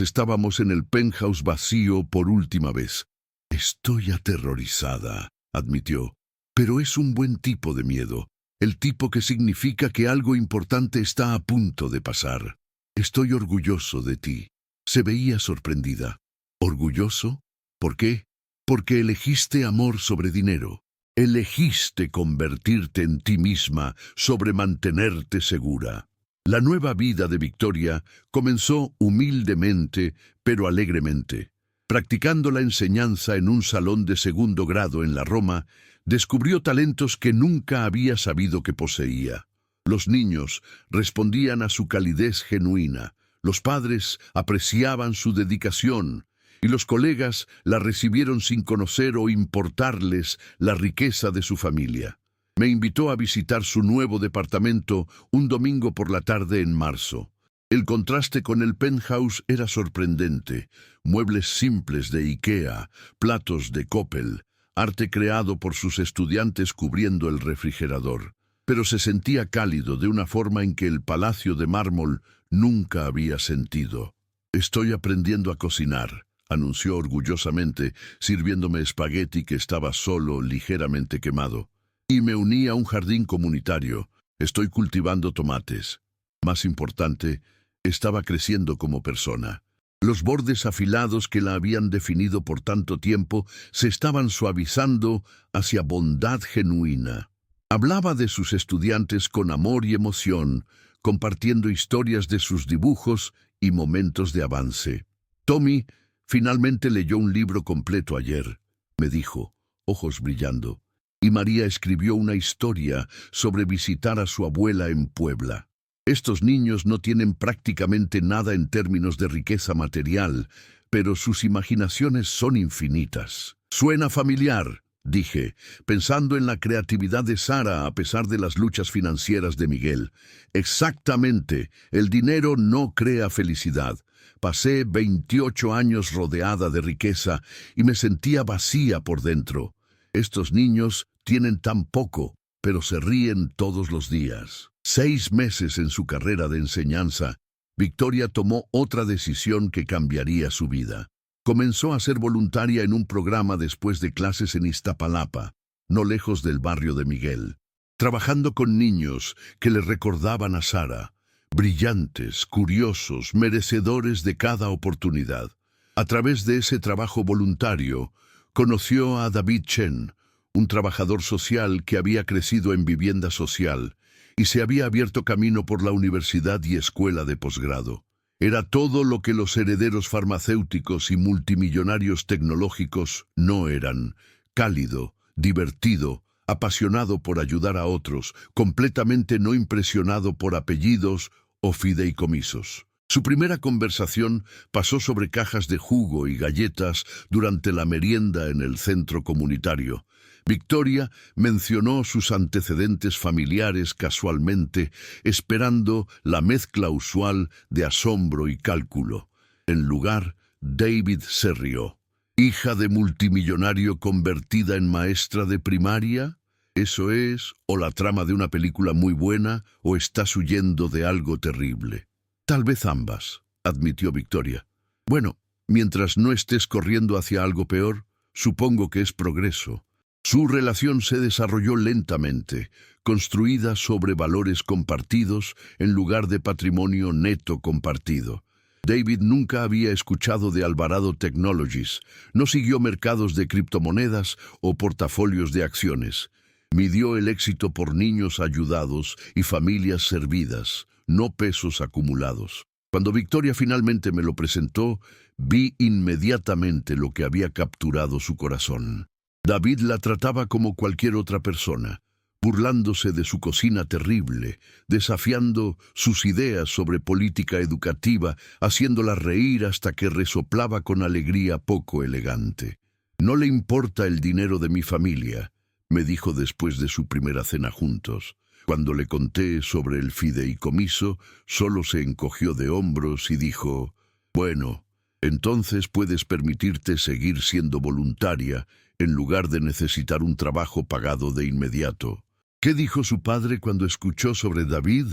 estábamos en el penthouse vacío por última vez. Estoy aterrorizada, admitió. Pero es un buen tipo de miedo, el tipo que significa que algo importante está a punto de pasar. Estoy orgulloso de ti. Se veía sorprendida. ¿Orgulloso? ¿Por qué? Porque elegiste amor sobre dinero. Elegiste convertirte en ti misma sobre mantenerte segura. La nueva vida de Victoria comenzó humildemente, pero alegremente. Practicando la enseñanza en un salón de segundo grado en la Roma, descubrió talentos que nunca había sabido que poseía. Los niños respondían a su calidez genuina, los padres apreciaban su dedicación, y los colegas la recibieron sin conocer o importarles la riqueza de su familia. Me invitó a visitar su nuevo departamento un domingo por la tarde en marzo. El contraste con el penthouse era sorprendente. Muebles simples de IKEA, platos de Coppel, arte creado por sus estudiantes cubriendo el refrigerador. Pero se sentía cálido de una forma en que el palacio de mármol nunca había sentido. «Estoy aprendiendo a cocinar», anunció orgullosamente, sirviéndome espagueti que estaba solo, ligeramente quemado. «Y me uní a un jardín comunitario. Estoy cultivando tomates. Más importante, estaba creciendo como persona. Los bordes afilados que la habían definido por tanto tiempo se estaban suavizando hacia bondad genuina. Hablaba de sus estudiantes con amor y emoción, compartiendo historias de sus dibujos y momentos de avance. Tommy finalmente leyó un libro completo ayer, me dijo, ojos brillando, y María escribió una historia sobre visitar a su abuela en Puebla. Estos niños no tienen prácticamente nada en términos de riqueza material, pero sus imaginaciones son infinitas. Suena familiar, dije, pensando en la creatividad de Sara a pesar de las luchas financieras de Miguel. Exactamente, el dinero no crea felicidad. Pasé 28 años rodeada de riqueza y me sentía vacía por dentro. Estos niños tienen tan poco, pero se ríen todos los días. 6 meses en su carrera de enseñanza, Victoria tomó otra decisión que cambiaría su vida. Comenzó a ser voluntaria en un programa después de clases en Iztapalapa, no lejos del barrio de Miguel, trabajando con niños que le recordaban a Sara, brillantes, curiosos, merecedores de cada oportunidad. A través de ese trabajo voluntario, conoció a David Chen, un trabajador social que había crecido en vivienda social y se había abierto camino por la universidad y escuela de posgrado. Era todo lo que los herederos farmacéuticos y multimillonarios tecnológicos no eran: cálido, divertido, apasionado por ayudar a otros, completamente no impresionado por apellidos o fideicomisos. Su primera conversación pasó sobre cajas de jugo y galletas durante la merienda en el centro comunitario. Victoria mencionó sus antecedentes familiares casualmente, esperando la mezcla usual de asombro y cálculo. En lugar, David se rió. ¿Hija de multimillonario convertida en maestra de primaria? ¿Eso es, o la trama de una película muy buena, o estás huyendo de algo terrible? Tal vez ambas, admitió Victoria. Bueno, mientras no estés corriendo hacia algo peor, supongo que es progreso. Su relación se desarrolló lentamente, construida sobre valores compartidos en lugar de patrimonio neto compartido. David nunca había escuchado de Alvarado Technologies, no siguió mercados de criptomonedas o portafolios de acciones. Midió el éxito por niños ayudados y familias servidas, no pesos acumulados. Cuando Victoria finalmente me lo presentó, vi inmediatamente lo que había capturado su corazón. David la trataba como cualquier otra persona, burlándose de su cocina terrible, desafiando sus ideas sobre política educativa, haciéndola reír hasta que resoplaba con alegría poco elegante. «No le importa el dinero de mi familia», me dijo después de su primera cena juntos. Cuando le conté sobre el fideicomiso, solo se encogió de hombros y dijo: «Bueno, entonces puedes permitirte seguir siendo voluntaria en lugar de necesitar un trabajo pagado de inmediato». ¿Qué dijo su padre cuando escuchó sobre David?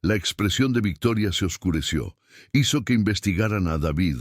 La expresión de Victoria se oscureció. Hizo que investigaran a David.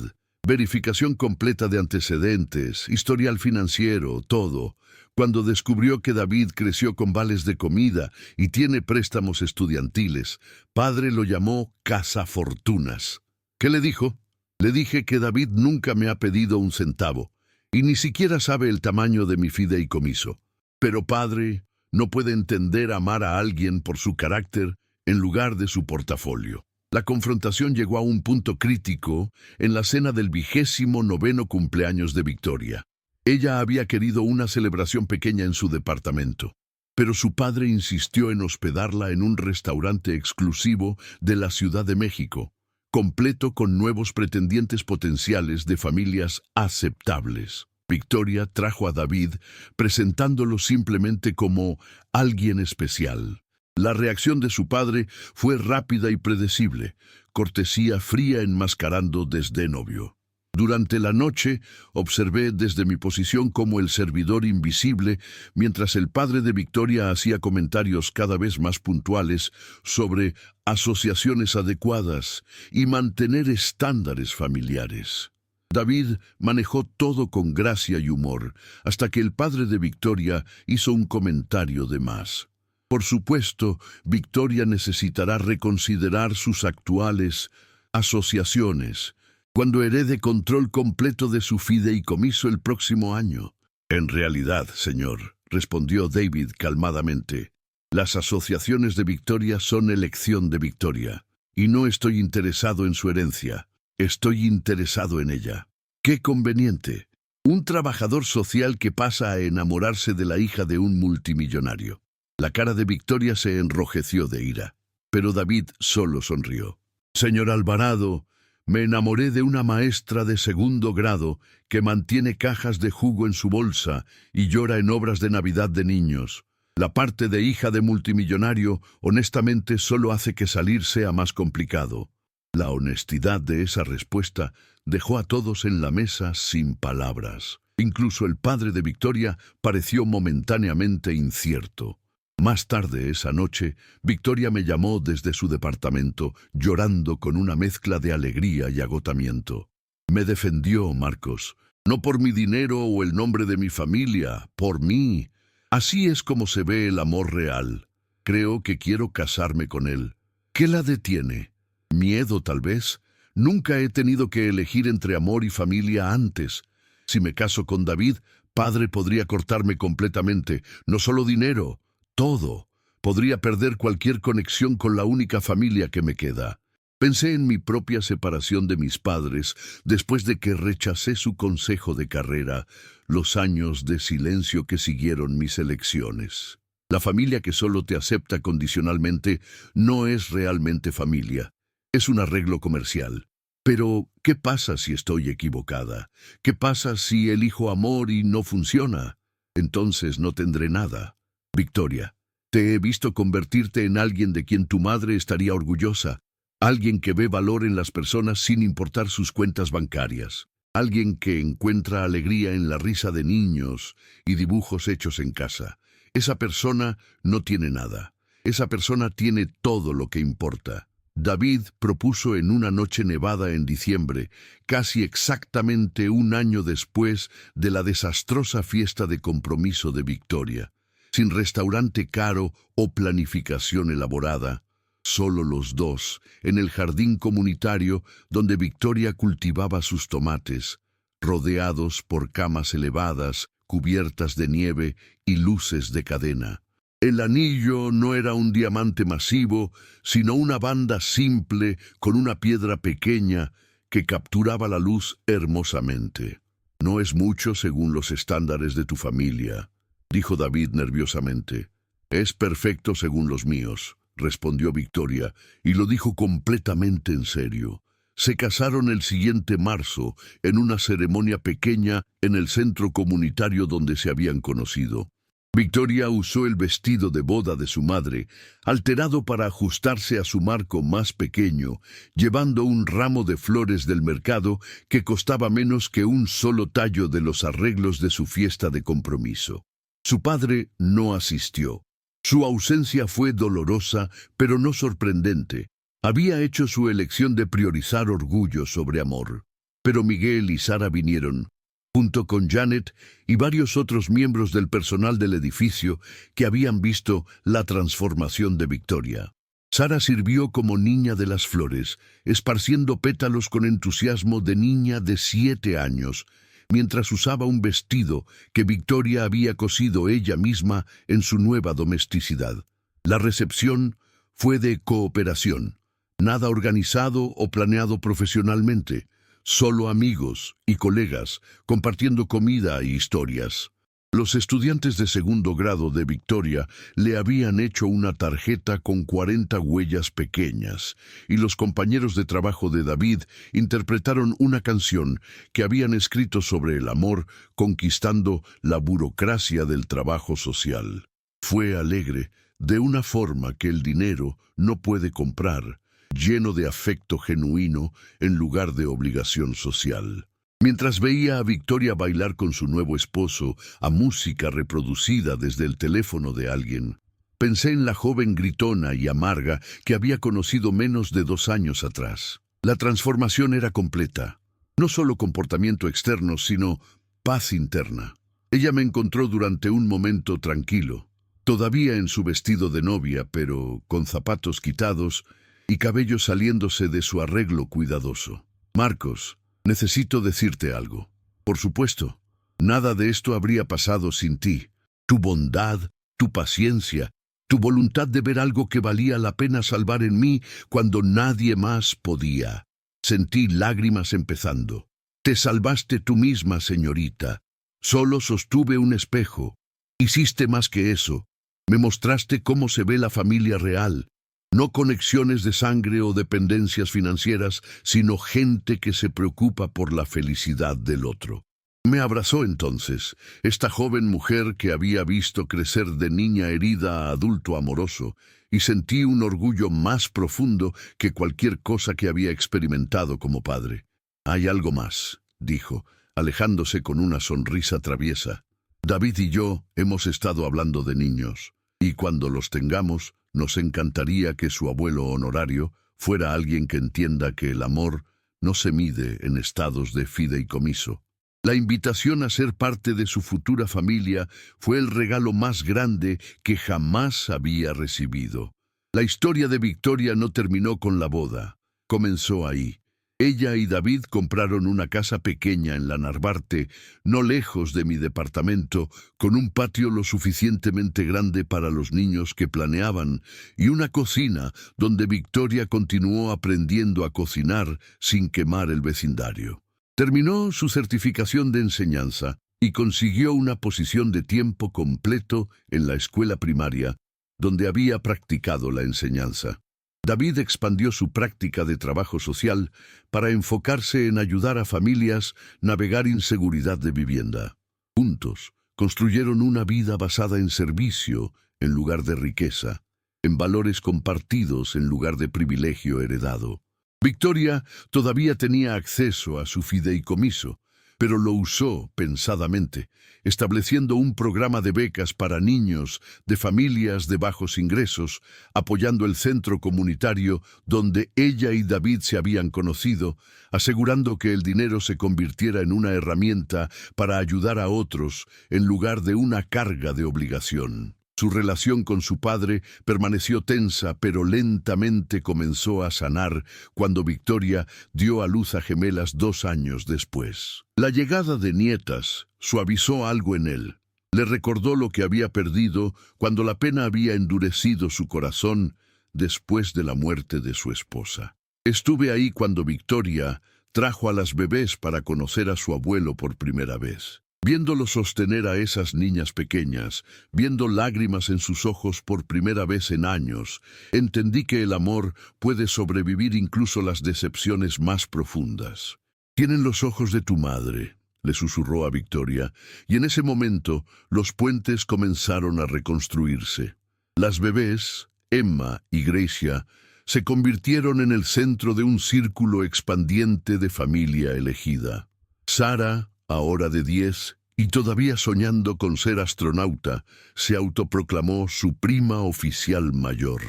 Verificación completa de antecedentes, historial financiero, todo. Cuando descubrió que David creció con vales de comida y tiene préstamos estudiantiles, padre lo llamó cazafortunas. ¿Qué le dijo? Le dije que David nunca me ha pedido un centavo, y ni siquiera sabe el tamaño de mi fideicomiso. Pero padre no puede entender amar a alguien por su carácter en lugar de su portafolio. La confrontación llegó a un punto crítico en la cena del 29º cumpleaños de Victoria. Ella había querido una celebración pequeña en su departamento, pero su padre insistió en hospedarla en un restaurante exclusivo de la Ciudad de México, completo con nuevos pretendientes potenciales de familias aceptables. Victoria trajo a David presentándolo simplemente como alguien especial. La reacción de su padre fue rápida y predecible, cortesía fría enmascarando desdén obvio. Durante la noche observé desde mi posición como el servidor invisible, mientras el padre de Victoria hacía comentarios cada vez más puntuales sobre asociaciones adecuadas y mantener estándares familiares. David manejó todo con gracia y humor, hasta que el padre de Victoria hizo un comentario de más. Por supuesto, Victoria necesitará reconsiderar sus actuales asociaciones, cuando herede control completo de su fideicomiso el próximo año. En realidad, señor, respondió David calmadamente, las asociaciones de Victoria son elección de Victoria, y no estoy interesado en su herencia, estoy interesado en ella. ¡Qué conveniente! Un trabajador social que pasa a enamorarse de la hija de un multimillonario. La cara de Victoria se enrojeció de ira, pero David solo sonrió. Señor Alvarado, me enamoré de una maestra de segundo grado que mantiene cajas de jugo en su bolsa y llora en obras de Navidad de niños. La parte de hija de multimillonario, honestamente, solo hace que salir sea más complicado. La honestidad de esa respuesta dejó a todos en la mesa sin palabras. Incluso el padre de Victoria pareció momentáneamente incierto. Más tarde esa noche, Victoria me llamó desde su departamento, llorando con una mezcla de alegría y agotamiento. Me defendió, Marcos, no por mi dinero o el nombre de mi familia, por mí. Así es como se ve el amor real. Creo que quiero casarme con él. ¿Qué la detiene? ¿Miedo, tal vez? Nunca he tenido que elegir entre amor y familia antes. Si me caso con David, padre podría cortarme completamente, no solo dinero, todo. Podría perder cualquier conexión con la única familia que me queda. Pensé en mi propia separación de mis padres después de que rechacé su consejo de carrera, los años de silencio que siguieron mis elecciones. La familia que solo te acepta condicionalmente no es realmente familia. Es un arreglo comercial. Pero, ¿qué pasa si estoy equivocada? ¿Qué pasa si elijo amor y no funciona? Entonces no tendré nada. Victoria, te he visto convertirte en alguien de quien tu madre estaría orgullosa. Alguien que ve valor en las personas sin importar sus cuentas bancarias. Alguien que encuentra alegría en la risa de niños y dibujos hechos en casa. Esa persona no tiene nada. Esa persona tiene todo lo que importa. David propuso en una noche nevada en diciembre, casi exactamente un año después de la desastrosa fiesta de compromiso de Victoria. Sin restaurante caro o planificación elaborada, solo los dos, en el jardín comunitario donde Victoria cultivaba sus tomates, rodeados por camas elevadas, cubiertas de nieve y luces de cadena. El anillo no era un diamante masivo, sino una banda simple con una piedra pequeña que capturaba la luz hermosamente. No es mucho según los estándares de tu familia, dijo David nerviosamente. Es perfecto según los míos, respondió Victoria, y lo dijo completamente en serio. Se casaron el siguiente marzo en una ceremonia pequeña en el centro comunitario donde se habían conocido. Victoria usó el vestido de boda de su madre, alterado para ajustarse a su marco más pequeño, llevando un ramo de flores del mercado que costaba menos que un solo tallo de los arreglos de su fiesta de compromiso. Su padre no asistió. Su ausencia fue dolorosa, pero no sorprendente. Había hecho su elección de priorizar orgullo sobre amor. Pero Miguel y Sara vinieron, junto con Janet y varios otros miembros del personal del edificio que habían visto la transformación de Victoria. Sara sirvió como niña de las flores, esparciendo pétalos con entusiasmo de niña de 7 años, mientras usaba un vestido que Victoria había cosido ella misma en su nueva domesticidad. La recepción fue de cooperación, nada organizado o planeado profesionalmente, solo amigos y colegas compartiendo comida y historias. Los estudiantes de segundo grado de Victoria le habían hecho una tarjeta con 40 huellas pequeñas, y los compañeros de trabajo de David interpretaron una canción que habían escrito sobre el amor conquistando la burocracia del trabajo social. Fue alegre, de una forma que el dinero no puede comprar, lleno de afecto genuino en lugar de obligación social. Mientras veía a Victoria bailar con su nuevo esposo a música reproducida desde el teléfono de alguien, pensé en la joven gritona y amarga que había conocido menos de 2 años atrás. La transformación era completa. No solo comportamiento externo, sino paz interna. Ella me encontró durante un momento tranquilo, todavía en su vestido de novia, pero con zapatos quitados y cabello saliéndose de su arreglo cuidadoso. Marcos, Necesito decirte algo. Por supuesto, nada de esto habría pasado sin ti. Tu bondad, tu paciencia, tu voluntad de ver algo que valía la pena salvar en mí cuando nadie más podía. Sentí lágrimas empezando. Te salvaste tú misma, señorita. Solo sostuve un espejo. Hiciste más que eso. Me mostraste cómo se ve la familia real. No conexiones de sangre o dependencias financieras, sino gente que se preocupa por la felicidad del otro. Me abrazó entonces, esta joven mujer que había visto crecer de niña herida a adulto amoroso, y sentí un orgullo más profundo que cualquier cosa que había experimentado como padre. Hay algo más, dijo, alejándose con una sonrisa traviesa. David y yo hemos estado hablando de niños, y cuando los tengamos, nos encantaría que su abuelo honorario fuera alguien que entienda que el amor no se mide en estados de fideicomiso. La invitación a ser parte de su futura familia fue el regalo más grande que jamás había recibido. La historia de Victoria no terminó con la boda. Comenzó ahí. Ella y David compraron una casa pequeña en la Narvarte, no lejos de mi departamento, con un patio lo suficientemente grande para los niños que planeaban y una cocina donde Victoria continuó aprendiendo a cocinar sin quemar el vecindario. Terminó su certificación de enseñanza y consiguió una posición de tiempo completo en la escuela primaria, donde había practicado la enseñanza. David expandió su práctica de trabajo social para enfocarse en ayudar a familias navegar inseguridad de vivienda. Juntos, construyeron una vida basada en servicio en lugar de riqueza, en valores compartidos en lugar de privilegio heredado. Victoria todavía tenía acceso a su fideicomiso, pero lo usó pensadamente, estableciendo un programa de becas para niños de familias de bajos ingresos, apoyando el centro comunitario donde ella y David se habían conocido, asegurando que el dinero se convirtiera en una herramienta para ayudar a otros en lugar de una carga de obligación. Su relación con su padre permaneció tensa, pero lentamente comenzó a sanar cuando Victoria dio a luz a gemelas 2 años después. La llegada de nietas suavizó algo en él. Le recordó lo que había perdido cuando la pena había endurecido su corazón después de la muerte de su esposa. Estuve ahí cuando Victoria trajo a las bebés para conocer a su abuelo por primera vez. Viéndolo sostener a esas niñas pequeñas, viendo lágrimas en sus ojos por primera vez en años, entendí que el amor puede sobrevivir incluso las decepciones más profundas. «Tienen los ojos de tu madre», le susurró a Victoria, y en ese momento los puentes comenzaron a reconstruirse. Las bebés, Emma y Gracia, se convirtieron en el centro de un círculo expandiente de familia elegida. Sara, ahora de 10, y todavía soñando con ser astronauta, se autoproclamó su prima oficial mayor.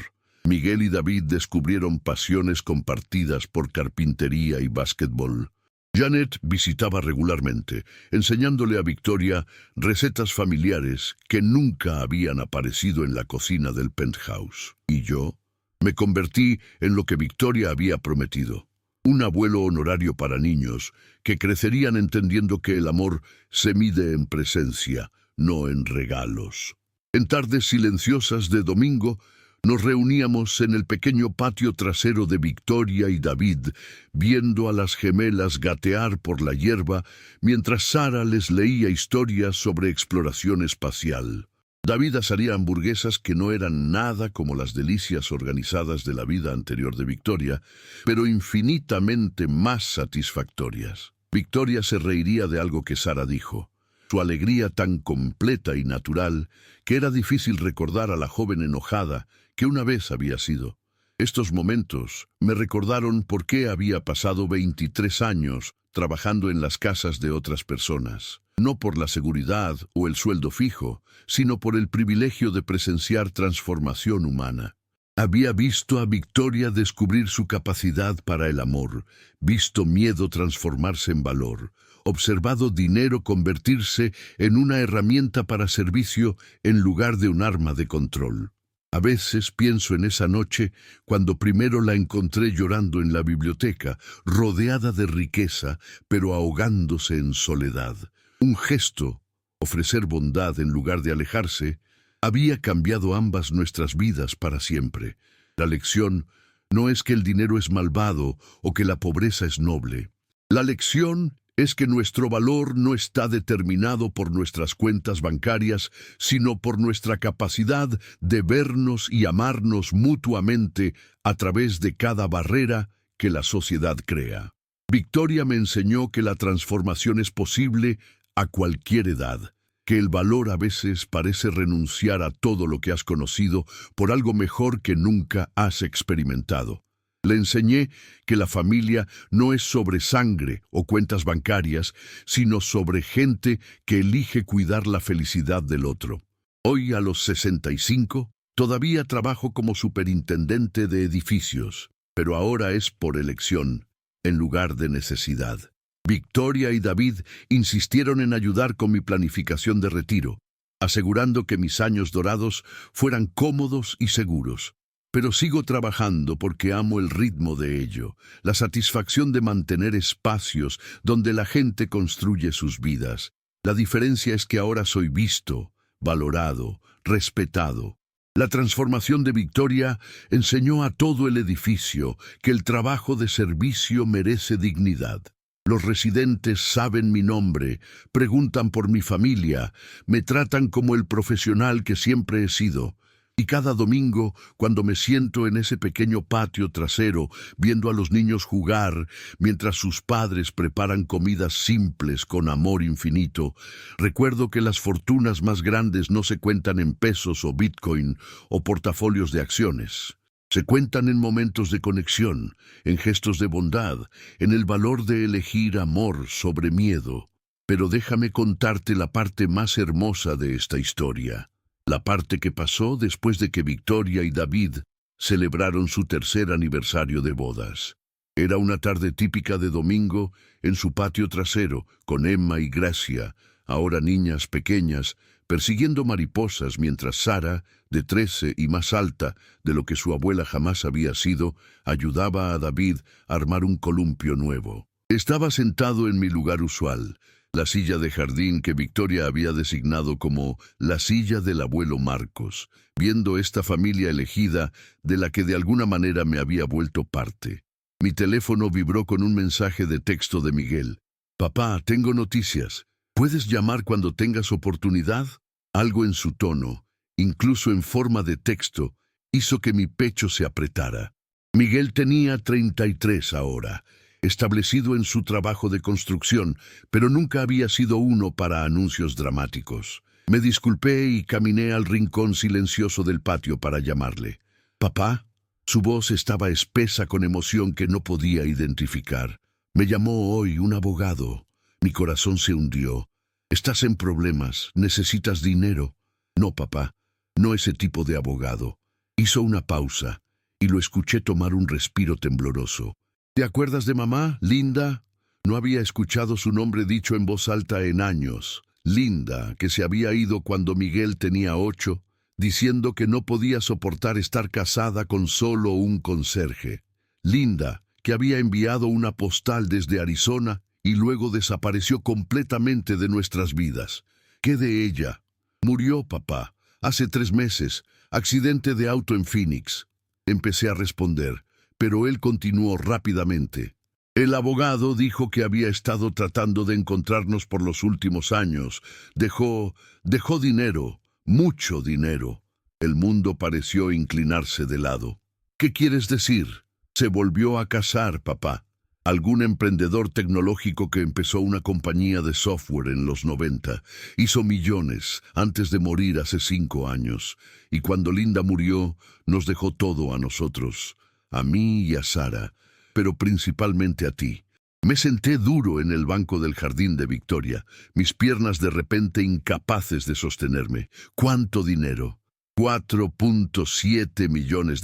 Miguel y David descubrieron pasiones compartidas por carpintería y básquetbol. Janet visitaba regularmente, enseñándole a Victoria recetas familiares que nunca habían aparecido en la cocina del penthouse. Y yo me convertí en lo que Victoria había prometido. Un abuelo honorario para niños que crecerían entendiendo que el amor se mide en presencia, no en regalos. En tardes silenciosas de domingo, nos reuníamos en el pequeño patio trasero de Victoria y David, viendo a las gemelas gatear por la hierba mientras Sara les leía historias sobre exploración espacial. David asaría hamburguesas que no eran nada como las delicias organizadas de la vida anterior de Victoria, pero infinitamente más satisfactorias. Victoria se reiría de algo que Sara dijo, su alegría tan completa y natural que era difícil recordar a la joven enojada que una vez había sido. Estos momentos me recordaron por qué había pasado 23 años trabajando en las casas de otras personas. No por la seguridad o el sueldo fijo, sino por el privilegio de presenciar transformación humana. Había visto a Victoria descubrir su capacidad para el amor, visto miedo transformarse en valor, observado dinero convertirse en una herramienta para servicio en lugar de un arma de control. A veces pienso en esa noche cuando primero la encontré llorando en la biblioteca, rodeada de riqueza, pero ahogándose en soledad. Un gesto, ofrecer bondad en lugar de alejarse, había cambiado ambas nuestras vidas para siempre. La lección no es que el dinero es malvado o que la pobreza es noble. La lección es que nuestro valor no está determinado por nuestras cuentas bancarias, sino por nuestra capacidad de vernos y amarnos mutuamente a través de cada barrera que la sociedad crea. Victoria me enseñó que la transformación es posible a cualquier edad, que el valor a veces parece renunciar a todo lo que has conocido por algo mejor que nunca has experimentado. Le enseñé que la familia no es sobre sangre o cuentas bancarias, sino sobre gente que elige cuidar la felicidad del otro. Hoy, a los 65, todavía trabajo como superintendente de edificios, pero ahora es por elección, en lugar de necesidad. Victoria y David insistieron en ayudar con mi planificación de retiro, asegurando que mis años dorados fueran cómodos y seguros. Pero sigo trabajando porque amo el ritmo de ello, la satisfacción de mantener espacios donde la gente construye sus vidas. La diferencia es que ahora soy visto, valorado, respetado. La transformación de Victoria enseñó a todo el edificio que el trabajo de servicio merece dignidad. Los residentes saben mi nombre, preguntan por mi familia, me tratan como el profesional que siempre he sido. Y cada domingo, cuando me siento en ese pequeño patio trasero, viendo a los niños jugar, mientras sus padres preparan comidas simples con amor infinito, recuerdo que las fortunas más grandes no se cuentan en pesos o Bitcoin o portafolios de acciones. Se cuentan en momentos de conexión, en gestos de bondad, en el valor de elegir amor sobre miedo. Pero déjame contarte la parte más hermosa de esta historia. La parte que pasó después de que Victoria y David celebraron su tercer aniversario de bodas. Era una tarde típica de domingo en su patio trasero, con Emma y Gracia, ahora niñas pequeñas, persiguiendo mariposas mientras Sara, de 13 y más alta de lo que su abuela jamás había sido, ayudaba a David a armar un columpio nuevo. Estaba sentado en mi lugar usual, la silla de jardín que Victoria había designado como la silla del abuelo Marcos, viendo esta familia elegida de la que de alguna manera me había vuelto parte. Mi teléfono vibró con un mensaje de texto de Miguel. «Papá, tengo noticias. ¿Puedes llamar cuando tengas oportunidad?» Algo en su tono, incluso en forma de texto, hizo que mi pecho se apretara. Miguel tenía 33 ahora, establecido en su trabajo de construcción, pero nunca había sido uno para anuncios dramáticos. Me disculpé y caminé al rincón silencioso del patio para llamarle. «Papá». Su voz estaba espesa con emoción que no podía identificar. «Me llamó hoy un abogado». Mi corazón se hundió. «Estás en problemas, necesitas dinero». «No, papá, no ese tipo de abogado». Hizo una pausa y lo escuché tomar un respiro tembloroso. «¿Te acuerdas de mamá, Linda?» No había escuchado su nombre dicho en voz alta en años. Linda, que se había ido cuando Miguel tenía 8, diciendo que no podía soportar estar casada con solo un conserje. Linda, que había enviado una postal desde Arizona y luego desapareció completamente de nuestras vidas. ¿Qué de ella? «Murió, papá, hace 3 meses, accidente de auto en Phoenix». Empecé a responder, pero él continuó rápidamente. «El abogado dijo que había estado tratando de encontrarnos por los últimos años. Dejó dinero, mucho dinero». El mundo pareció inclinarse de lado. «¿Qué quieres decir?» «Se volvió a casar, papá. Algún emprendedor tecnológico que empezó una compañía de software en los 90. Hizo millones antes de morir hace 5 años. Y cuando Linda murió, nos dejó todo a nosotros. A mí y a Sara, pero principalmente a ti». Me senté duro en el banco del jardín de Victoria, mis piernas de repente incapaces de sostenerme. «¿Cuánto dinero?» $4.7 millones.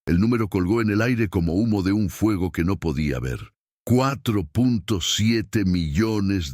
El número colgó en el aire como humo de un fuego que no podía ver. $4.7 millones.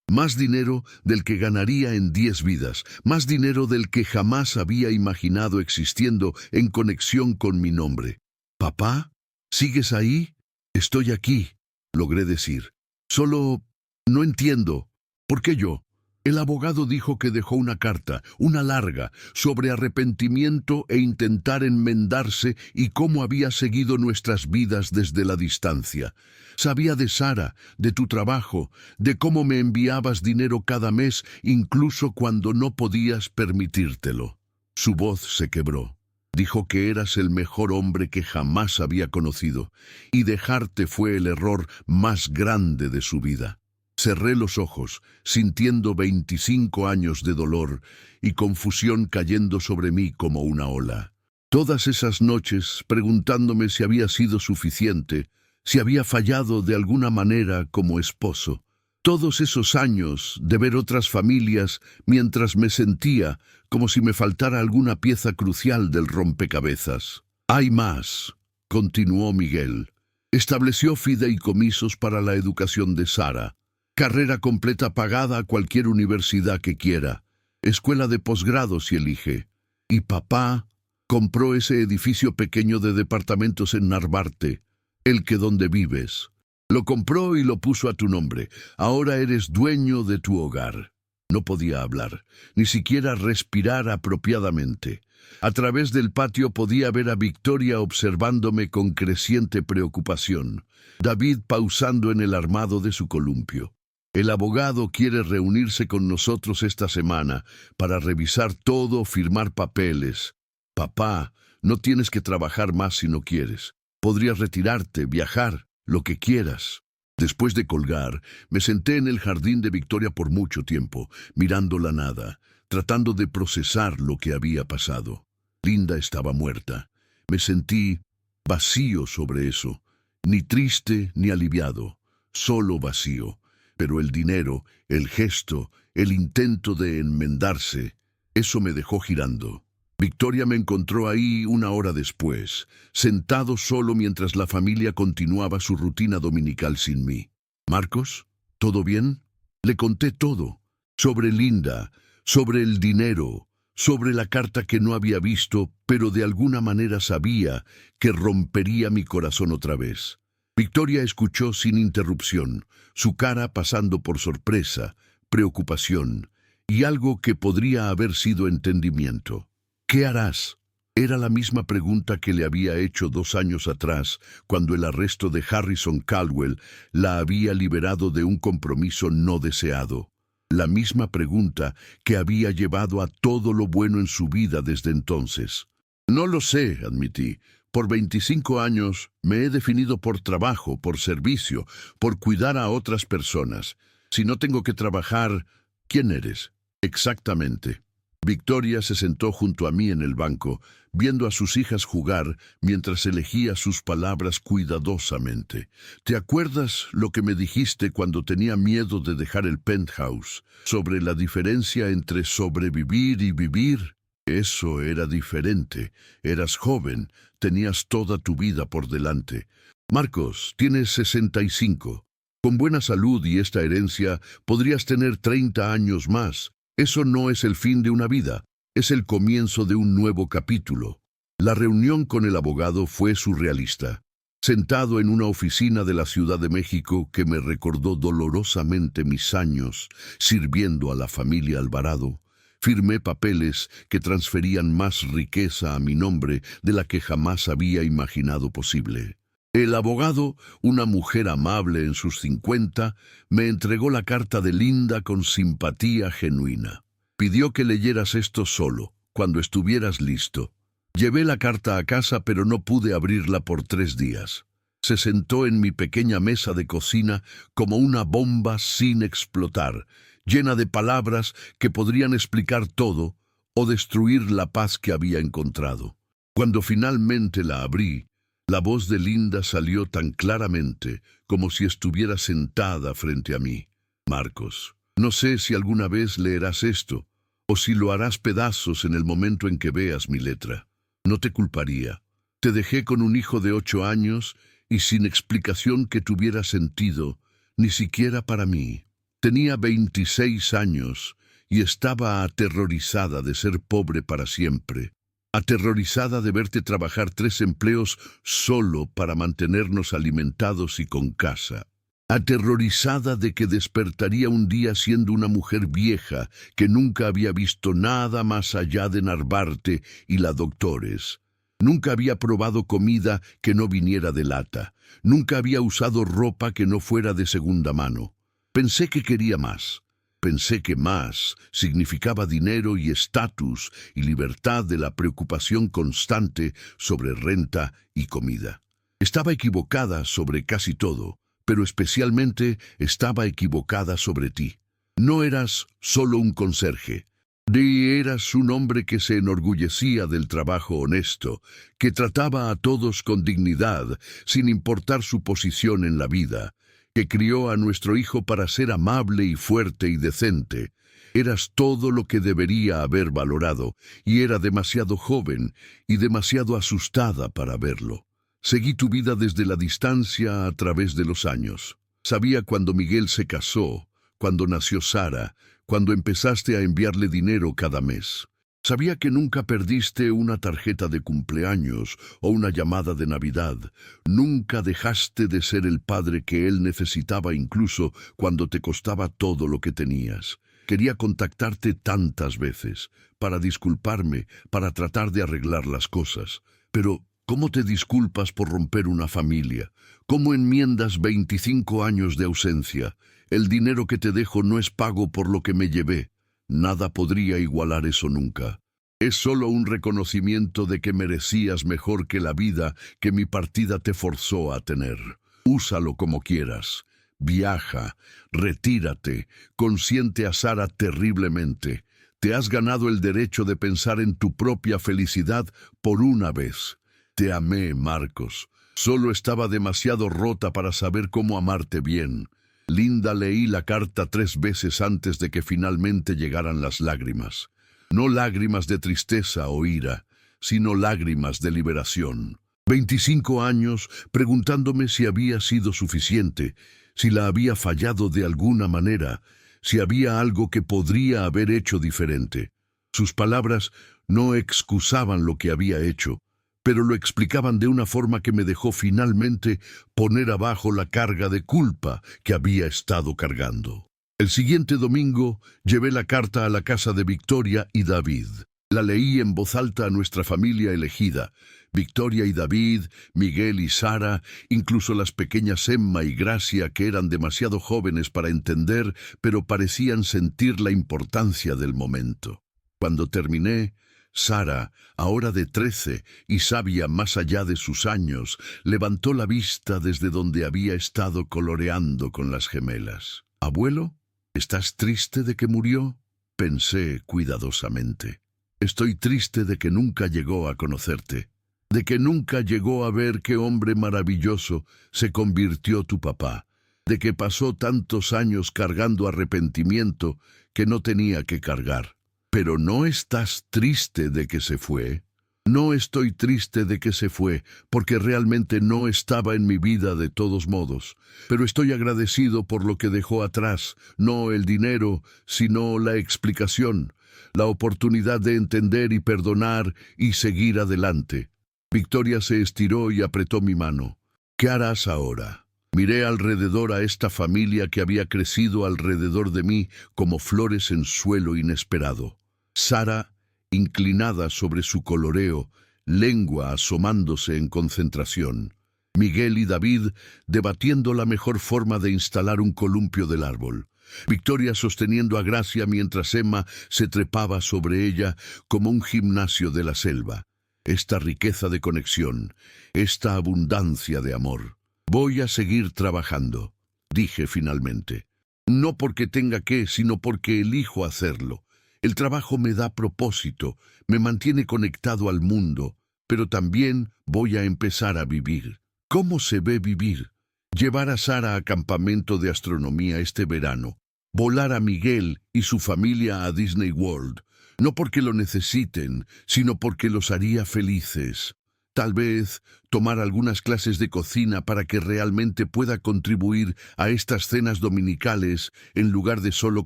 Más dinero del que ganaría en 10 vidas, más dinero del que jamás había imaginado existiendo en conexión con mi nombre. «Papá, ¿sigues ahí?» «Estoy aquí», logré decir. «Solo no entiendo. ¿Por qué yo?» El abogado dijo que dejó una carta, una larga, sobre arrepentimiento e intentar enmendarse y cómo había seguido nuestras vidas desde la distancia. Sabía de Sara, de tu trabajo, de cómo me enviabas dinero cada mes, incluso cuando no podías permitírtelo. Su voz se quebró. Dijo que eras el mejor hombre que jamás había conocido, y dejarte fue el error más grande de su vida. Cerré los ojos, sintiendo 25 años de dolor y confusión cayendo sobre mí como una ola. Todas esas noches, preguntándome si había sido suficiente, si había fallado de alguna manera como esposo. Todos esos años de ver otras familias mientras me sentía como si me faltara alguna pieza crucial del rompecabezas. «Hay más», continuó Miguel. «Estableció fideicomisos para la educación de Sara. Carrera completa pagada a cualquier universidad que quiera. Escuela de posgrado si elige. Y papá compró ese edificio pequeño de departamentos en Narvarte, el que donde vives. Lo compró y lo puso a tu nombre. Ahora eres dueño de tu hogar». No podía hablar, ni siquiera respirar apropiadamente. A través del patio podía ver a Victoria observándome con creciente preocupación. David pausando en el armado de su columpio. «El abogado quiere reunirse con nosotros esta semana para revisar todo, firmar papeles. Papá, no tienes que trabajar más si no quieres. Podrías retirarte, viajar, lo que quieras». Después de colgar, me senté en el jardín de Victoria por mucho tiempo, mirando la nada, tratando de procesar lo que había pasado. Linda estaba muerta. Me sentí vacío sobre eso, ni triste ni aliviado, solo vacío. Pero el dinero, el gesto, el intento de enmendarse, eso me dejó girando. Victoria me encontró ahí una hora después, sentado solo mientras la familia continuaba su rutina dominical sin mí. «Marcos, ¿todo bien?» Le conté todo, sobre Linda, sobre el dinero, sobre la carta que no había visto, pero de alguna manera sabía que rompería mi corazón otra vez. Victoria escuchó sin interrupción, su cara pasando por sorpresa, preocupación y algo que podría haber sido entendimiento. «¿Qué harás?». Era la misma pregunta que le había hecho 2 años atrás, cuando el arresto de Harrison Caldwell la había liberado de un compromiso no deseado. La misma pregunta que había llevado a todo lo bueno en su vida desde entonces. «No lo sé», admití. «Por 25 años me he definido por trabajo, por servicio, por cuidar a otras personas. Si no tengo que trabajar, ¿quién eres?». «Exactamente». Victoria se sentó junto a mí en el banco, viendo a sus hijas jugar mientras elegía sus palabras cuidadosamente. «¿Te acuerdas lo que me dijiste cuando tenía miedo de dejar el penthouse, sobre la diferencia entre sobrevivir y vivir? Eso era diferente. Eras joven, tenías toda tu vida por delante. Marcos, tienes 65. Con buena salud y esta herencia podrías tener 30 años más. Eso no es el fin de una vida, es el comienzo de un nuevo capítulo». La reunión con el abogado fue surrealista. Sentado en una oficina de la Ciudad de México que me recordó dolorosamente mis años sirviendo a la familia Alvarado, firmé papeles que transferían más riqueza a mi nombre de la que jamás había imaginado posible. El abogado, una mujer amable en sus 50, me entregó la carta de Linda con simpatía genuina. Pidió que leyeras esto solo, cuando estuvieras listo. Llevé la carta a casa, pero no pude abrirla por 3 días. Se sentó en mi pequeña mesa de cocina como una bomba sin explotar, llena de palabras que podrían explicar todo o destruir la paz que había encontrado. Cuando finalmente la abrí, la voz de Linda salió tan claramente como si estuviera sentada frente a mí. «Marcos, no sé si alguna vez leerás esto, o si lo harás pedazos en el momento en que veas mi letra. No te culparía. Te dejé con un hijo de 8 años y sin explicación que tuviera sentido, ni siquiera para mí. Tenía 26 años y estaba aterrorizada de ser pobre para siempre, aterrorizada de verte trabajar 3 empleos solo para mantenernos alimentados y con casa, aterrorizada de que despertaría un día siendo una mujer vieja que nunca había visto nada más allá de Narvarte y la Doctores. Nunca había probado comida que no viniera de lata, nunca había usado ropa que no fuera de segunda mano. Pensé que quería más. Pensé que más significaba dinero y estatus y libertad de la preocupación constante sobre renta y comida. Estaba equivocada sobre casi todo, pero especialmente estaba equivocada sobre ti. No eras solo un conserje. Eras un hombre que se enorgullecía del trabajo honesto, que trataba a todos con dignidad, sin importar su posición en la vida, que crió a nuestro hijo para ser amable y fuerte y decente. Eras todo lo que debería haber valorado, y era demasiado joven y demasiado asustada para verlo. Seguí tu vida desde la distancia a través de los años. Sabía cuando Miguel se casó, cuando nació Sara, cuando empezaste a enviarle dinero cada mes. Sabía que nunca perdiste una tarjeta de cumpleaños o una llamada de Navidad. Nunca dejaste de ser el padre que él necesitaba incluso cuando te costaba todo lo que tenías. Quería contactarte tantas veces, para disculparme, para tratar de arreglar las cosas. Pero, ¿cómo te disculpas por romper una familia? ¿Cómo enmiendas 25 años de ausencia? El dinero que te dejo no es pago por lo que me llevé. Nada podría igualar eso nunca. Es solo un reconocimiento de que merecías mejor que la vida que mi partida te forzó a tener. Úsalo como quieras. Viaja, retírate, consiente a Sara terriblemente. Te has ganado el derecho de pensar en tu propia felicidad por una vez. Te amé, Marcos. Solo estaba demasiado rota para saber cómo amarte bien. Linda, leí la carta 3 veces antes de que finalmente llegaran las lágrimas. No lágrimas de tristeza o ira, sino lágrimas de liberación. 25 años preguntándome si había sido suficiente, si la había fallado de alguna manera, si había algo que podría haber hecho diferente. Sus palabras no excusaban lo que había hecho, pero lo explicaban de una forma que me dejó finalmente poner abajo la carga de culpa que había estado cargando. El siguiente domingo llevé la carta a la casa de Victoria y David. La leí en voz alta a nuestra familia elegida, Victoria y David, Miguel y Sara, incluso las pequeñas Emma y Gracia, que eran demasiado jóvenes para entender, pero parecían sentir la importancia del momento. Cuando terminé, Sara, ahora de 13 y sabia más allá de sus años, levantó la vista desde donde había estado coloreando con las gemelas. «¿Abuelo? ¿Estás triste de que murió?», pensé cuidadosamente. «Estoy triste de que nunca llegó a conocerte, de que nunca llegó a ver qué hombre maravilloso se convirtió tu papá, de que pasó tantos años cargando arrepentimiento que no tenía que cargar. Pero ¿no estás triste de que se fue?». «No estoy triste de que se fue, porque realmente no estaba en mi vida de todos modos. Pero estoy agradecido por lo que dejó atrás, no el dinero, sino la explicación, la oportunidad de entender y perdonar y seguir adelante». Victoria se estiró y apretó mi mano. «¿Qué harás ahora?». Miré alrededor a esta familia que había crecido alrededor de mí como flores en suelo inesperado. Sara, inclinada sobre su coloreo, lengua asomándose en concentración. Miguel y David debatiendo la mejor forma de instalar un columpio del árbol. Victoria sosteniendo a Gracia mientras Emma se trepaba sobre ella como un gimnasio de la selva. Esta riqueza de conexión, esta abundancia de amor. «Voy a seguir trabajando», dije finalmente. «No porque tenga que, sino porque elijo hacerlo. El trabajo me da propósito, me mantiene conectado al mundo, pero también voy a empezar a vivir». ¿Cómo se ve vivir? Llevar a Sara a campamento de astronomía este verano, volar a Miguel y su familia a Disney World, no porque lo necesiten, sino porque los haría felices. Tal vez tomar algunas clases de cocina para que realmente pueda contribuir a estas cenas dominicales en lugar de solo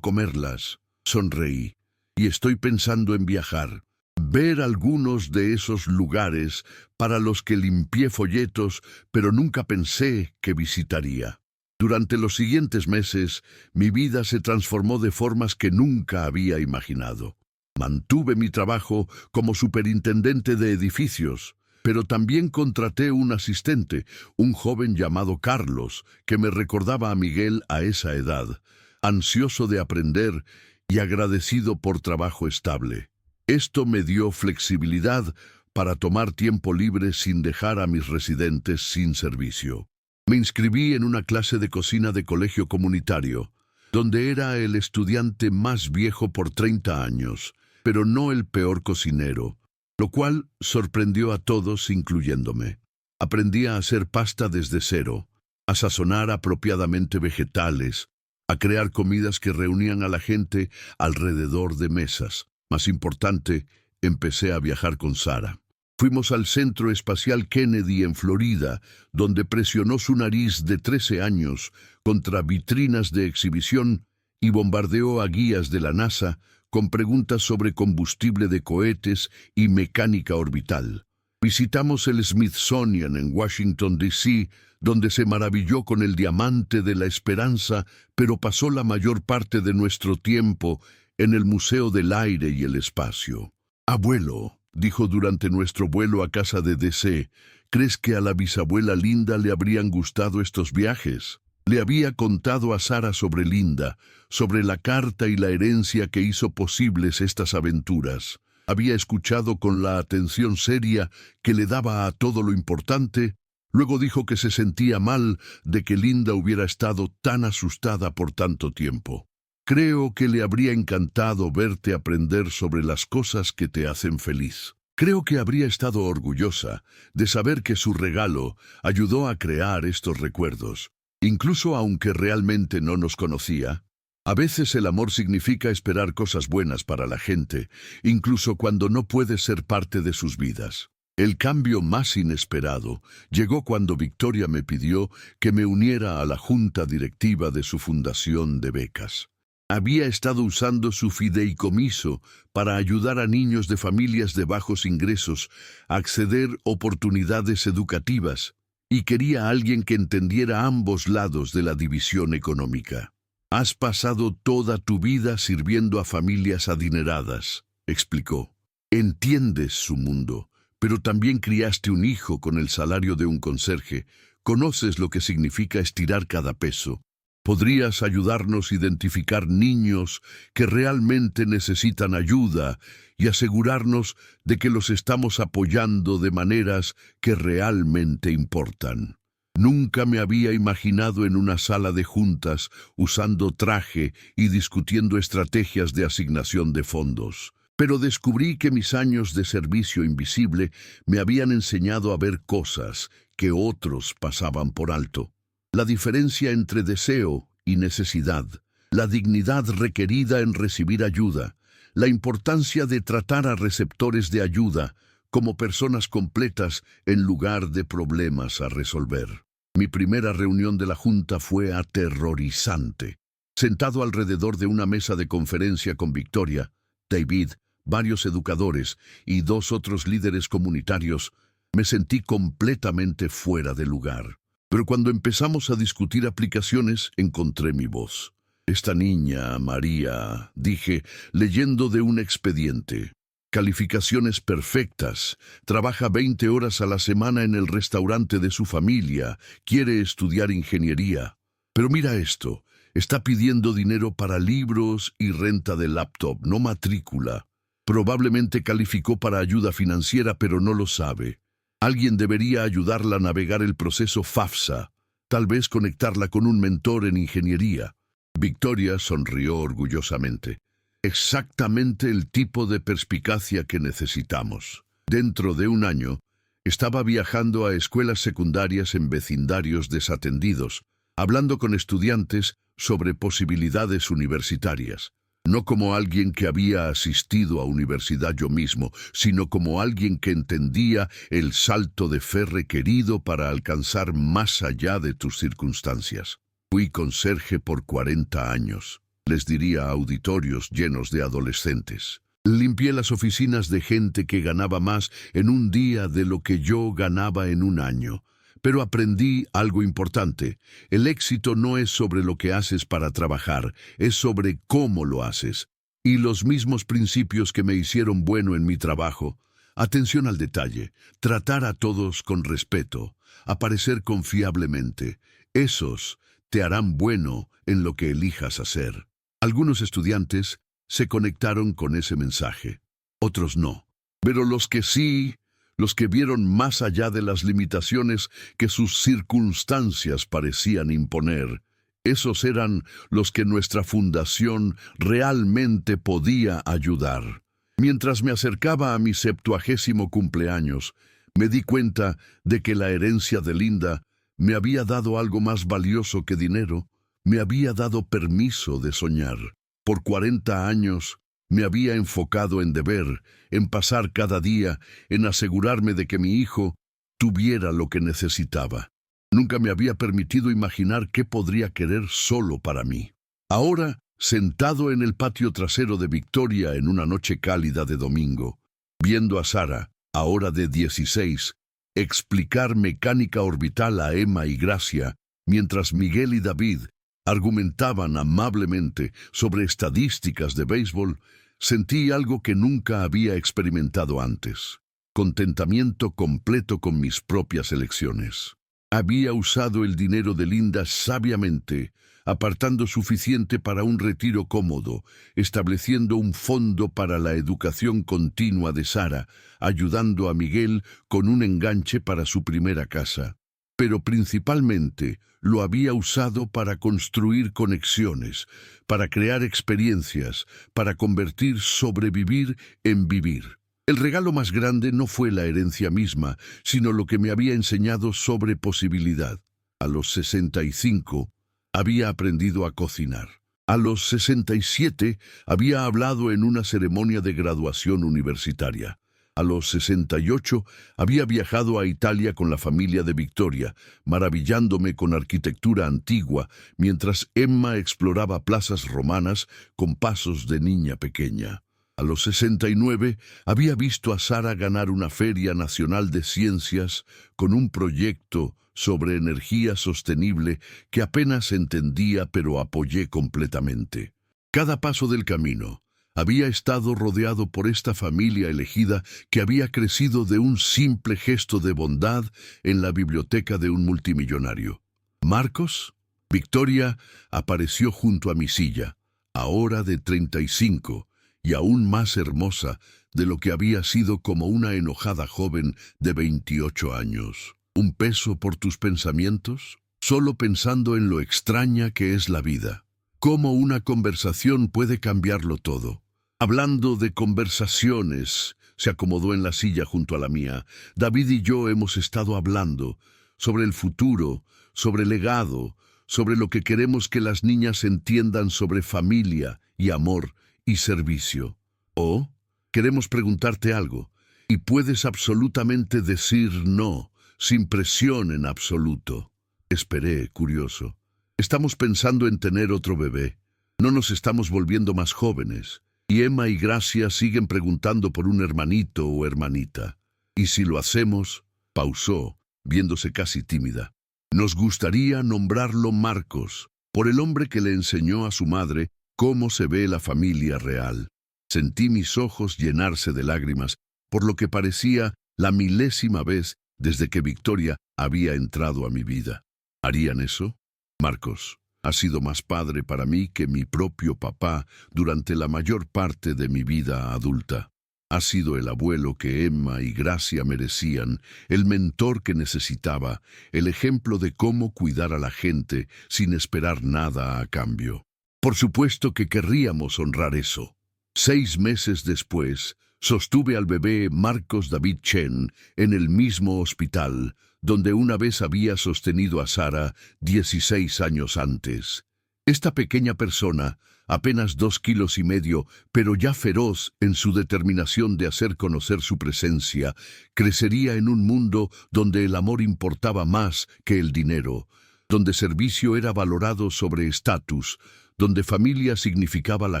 comerlas. Sonreí. Y estoy pensando en viajar. Ver algunos de esos lugares para los que limpié folletos, pero nunca pensé que visitaría. Durante los siguientes meses, mi vida se transformó de formas que nunca había imaginado. Mantuve mi trabajo como superintendente de edificios, pero también contraté un asistente, un joven llamado Carlos, que me recordaba a Miguel a esa edad, ansioso de aprender y agradecido por trabajo estable. Esto me dio flexibilidad para tomar tiempo libre sin dejar a mis residentes sin servicio. Me inscribí en una clase de cocina de colegio comunitario, donde era el estudiante más viejo por 30 años, pero no el peor cocinero, lo cual sorprendió a todos, incluyéndome. Aprendí a hacer pasta desde cero, a sazonar apropiadamente vegetales, a crear comidas que reunían a la gente alrededor de mesas. Más importante, empecé a viajar con Sara. Fuimos al Centro Espacial Kennedy en Florida, donde presionó su nariz de 13 años contra vitrinas de exhibición y bombardeó a guías de la NASA con preguntas sobre combustible de cohetes y mecánica orbital. Visitamos el Smithsonian en Washington, D.C., donde se maravilló con el diamante de la esperanza, pero pasó la mayor parte de nuestro tiempo en el Museo del Aire y el Espacio. «Abuelo», dijo durante nuestro vuelo a casa de D.C., «¿crees que a la bisabuela Linda le habrían gustado estos viajes?» Le había contado a Sara sobre Linda, sobre la carta y la herencia que hizo posibles estas aventuras. Había escuchado con la atención seria que le daba a todo lo importante. Luego dijo que se sentía mal de que Linda hubiera estado tan asustada por tanto tiempo. «Creo que le habría encantado verte aprender sobre las cosas que te hacen feliz. Creo que habría estado orgullosa de saber que su regalo ayudó a crear estos recuerdos. Incluso aunque realmente no nos conocía, a veces el amor significa esperar cosas buenas para la gente, incluso cuando no puedes ser parte de sus vidas». El cambio más inesperado llegó cuando Victoria me pidió que me uniera a la junta directiva de su fundación de becas. Había estado usando su fideicomiso para ayudar a niños de familias de bajos ingresos a acceder a oportunidades educativas, y quería a alguien que entendiera ambos lados de la división económica. «Has pasado toda tu vida sirviendo a familias adineradas», explicó. «Entiendes su mundo, pero también criaste un hijo con el salario de un conserje. Conoces lo que significa estirar cada peso. ¿Podrías ayudarnos a identificar niños que realmente necesitan ayuda y asegurarnos de que los estamos apoyando de maneras que realmente importan?» Nunca me había imaginado en una sala de juntas usando traje y discutiendo estrategias de asignación de fondos. Pero descubrí que mis años de servicio invisible me habían enseñado a ver cosas que otros pasaban por alto. La diferencia entre deseo y necesidad, la dignidad requerida en recibir ayuda, la importancia de tratar a receptores de ayuda como personas completas en lugar de problemas a resolver. Mi primera reunión de la Junta fue aterrorizante. Sentado alrededor de una mesa de conferencia con Victoria, David, varios educadores y 2 otros líderes comunitarios, me sentí completamente fuera de lugar. Pero cuando empezamos a discutir aplicaciones, encontré mi voz. «Esta niña, María», dije, leyendo de un expediente. «Calificaciones perfectas, trabaja 20 horas a la semana en el restaurante de su familia, quiere estudiar ingeniería. Pero mira esto, está pidiendo dinero para libros y renta de laptop, no matrícula. Probablemente calificó para ayuda financiera, pero no lo sabe. Alguien debería ayudarla a navegar el proceso FAFSA, tal vez conectarla con un mentor en ingeniería». Victoria sonrió orgullosamente. «Exactamente el tipo de perspicacia que necesitamos». Dentro de un año, estaba viajando a escuelas secundarias en vecindarios desatendidos, hablando con estudiantes sobre posibilidades universitarias. no como alguien que había asistido a universidad yo mismo, sino como alguien que entendía el salto de fe requerido para alcanzar más allá de tus circunstancias. Fui conserje por 40 años. Les diría a auditorios llenos de adolescentes. Limpié las oficinas de gente que ganaba más en un día de lo que yo ganaba en un año. Pero aprendí algo importante. El éxito no es sobre lo que haces para trabajar, es sobre cómo lo haces. Y los mismos principios que me hicieron bueno en mi trabajo. Atención al detalle, tratar a todos con respeto, aparecer confiablemente. Esos te harán bueno en lo que elijas hacer. Algunos estudiantes se conectaron con ese mensaje, otros no. Pero los que sí, los que vieron más allá de las limitaciones que sus circunstancias parecían imponer, esos eran los que nuestra fundación realmente podía ayudar. Mientras me acercaba a mi 70º cumpleaños, me di cuenta de que la herencia de Linda me había dado algo más valioso que dinero. Me había dado permiso de soñar. Por 40 años me había enfocado en deber, en pasar cada día, en asegurarme de que mi hijo tuviera lo que necesitaba. Nunca me había permitido imaginar qué podría querer solo para mí. Ahora, sentado en el patio trasero de Victoria en una noche cálida de domingo, viendo a Sara, ahora de 16, explicar mecánica orbital a Emma y Gracia, mientras Miguel y David argumentaban amablemente sobre estadísticas de béisbol, sentí algo que nunca había experimentado antes. Contentamiento completo con mis propias elecciones. Había usado el dinero de Linda sabiamente, apartando suficiente para un retiro cómodo, estableciendo un fondo para la educación continua de Sara, ayudando a Miguel con un enganche para su primera casa. Pero principalmente lo había usado para construir conexiones, para crear experiencias, para convertir sobrevivir en vivir. El regalo más grande no fue la herencia misma, sino lo que me había enseñado sobre posibilidad. A los 65 había aprendido a cocinar. A los 67 había hablado en una ceremonia de graduación universitaria. A los 68 había viajado a Italia con la familia de Victoria, maravillándome con arquitectura antigua, mientras Emma exploraba plazas romanas con pasos de niña pequeña. A los 69 había visto a Sara ganar una feria nacional de ciencias con un proyecto sobre energía sostenible que apenas entendía pero apoyé completamente. Cada paso del camino había estado rodeado por esta familia elegida que había crecido de un simple gesto de bondad en la biblioteca de un multimillonario. ¿Marcos? Victoria apareció junto a mi silla, ahora de 35, y aún más hermosa de lo que había sido como una enojada joven de 28 años. ¿Un peso por tus pensamientos? Solo pensando en lo extraña que es la vida. Cómo una conversación puede cambiarlo todo. Hablando de conversaciones, se acomodó en la silla junto a la mía. David y yo hemos estado hablando sobre el futuro, sobre legado, sobre lo que queremos que las niñas entiendan sobre familia y amor y servicio. Oh, queremos preguntarte algo, y puedes absolutamente decir no, sin presión en absoluto. Esperé, curioso. Estamos pensando en tener otro bebé. No nos estamos volviendo más jóvenes. Y Emma y Gracia siguen preguntando por un hermanito o hermanita. Y si lo hacemos, pausó, viéndose casi tímida. Nos gustaría nombrarlo Marcos, por el hombre que le enseñó a su madre cómo se ve la familia real. Sentí mis ojos llenarse de lágrimas, por lo que parecía la 1000ª vez desde que Victoria había entrado a mi vida. ¿Harían eso? Marcos ha sido más padre para mí que mi propio papá durante la mayor parte de mi vida adulta. Ha sido el abuelo que Emma y Gracia merecían, el mentor que necesitaba, el ejemplo de cómo cuidar a la gente sin esperar nada a cambio. Por supuesto que querríamos honrar eso. 6 meses después, sostuve al bebé Marcos David Chen en el mismo hospital donde una vez había sostenido a Sara 16 años antes. Esta pequeña persona, apenas 2,5 kilos, pero ya feroz en su determinación de hacer conocer su presencia, crecería en un mundo donde el amor importaba más que el dinero, donde servicio era valorado sobre estatus, donde familia significaba la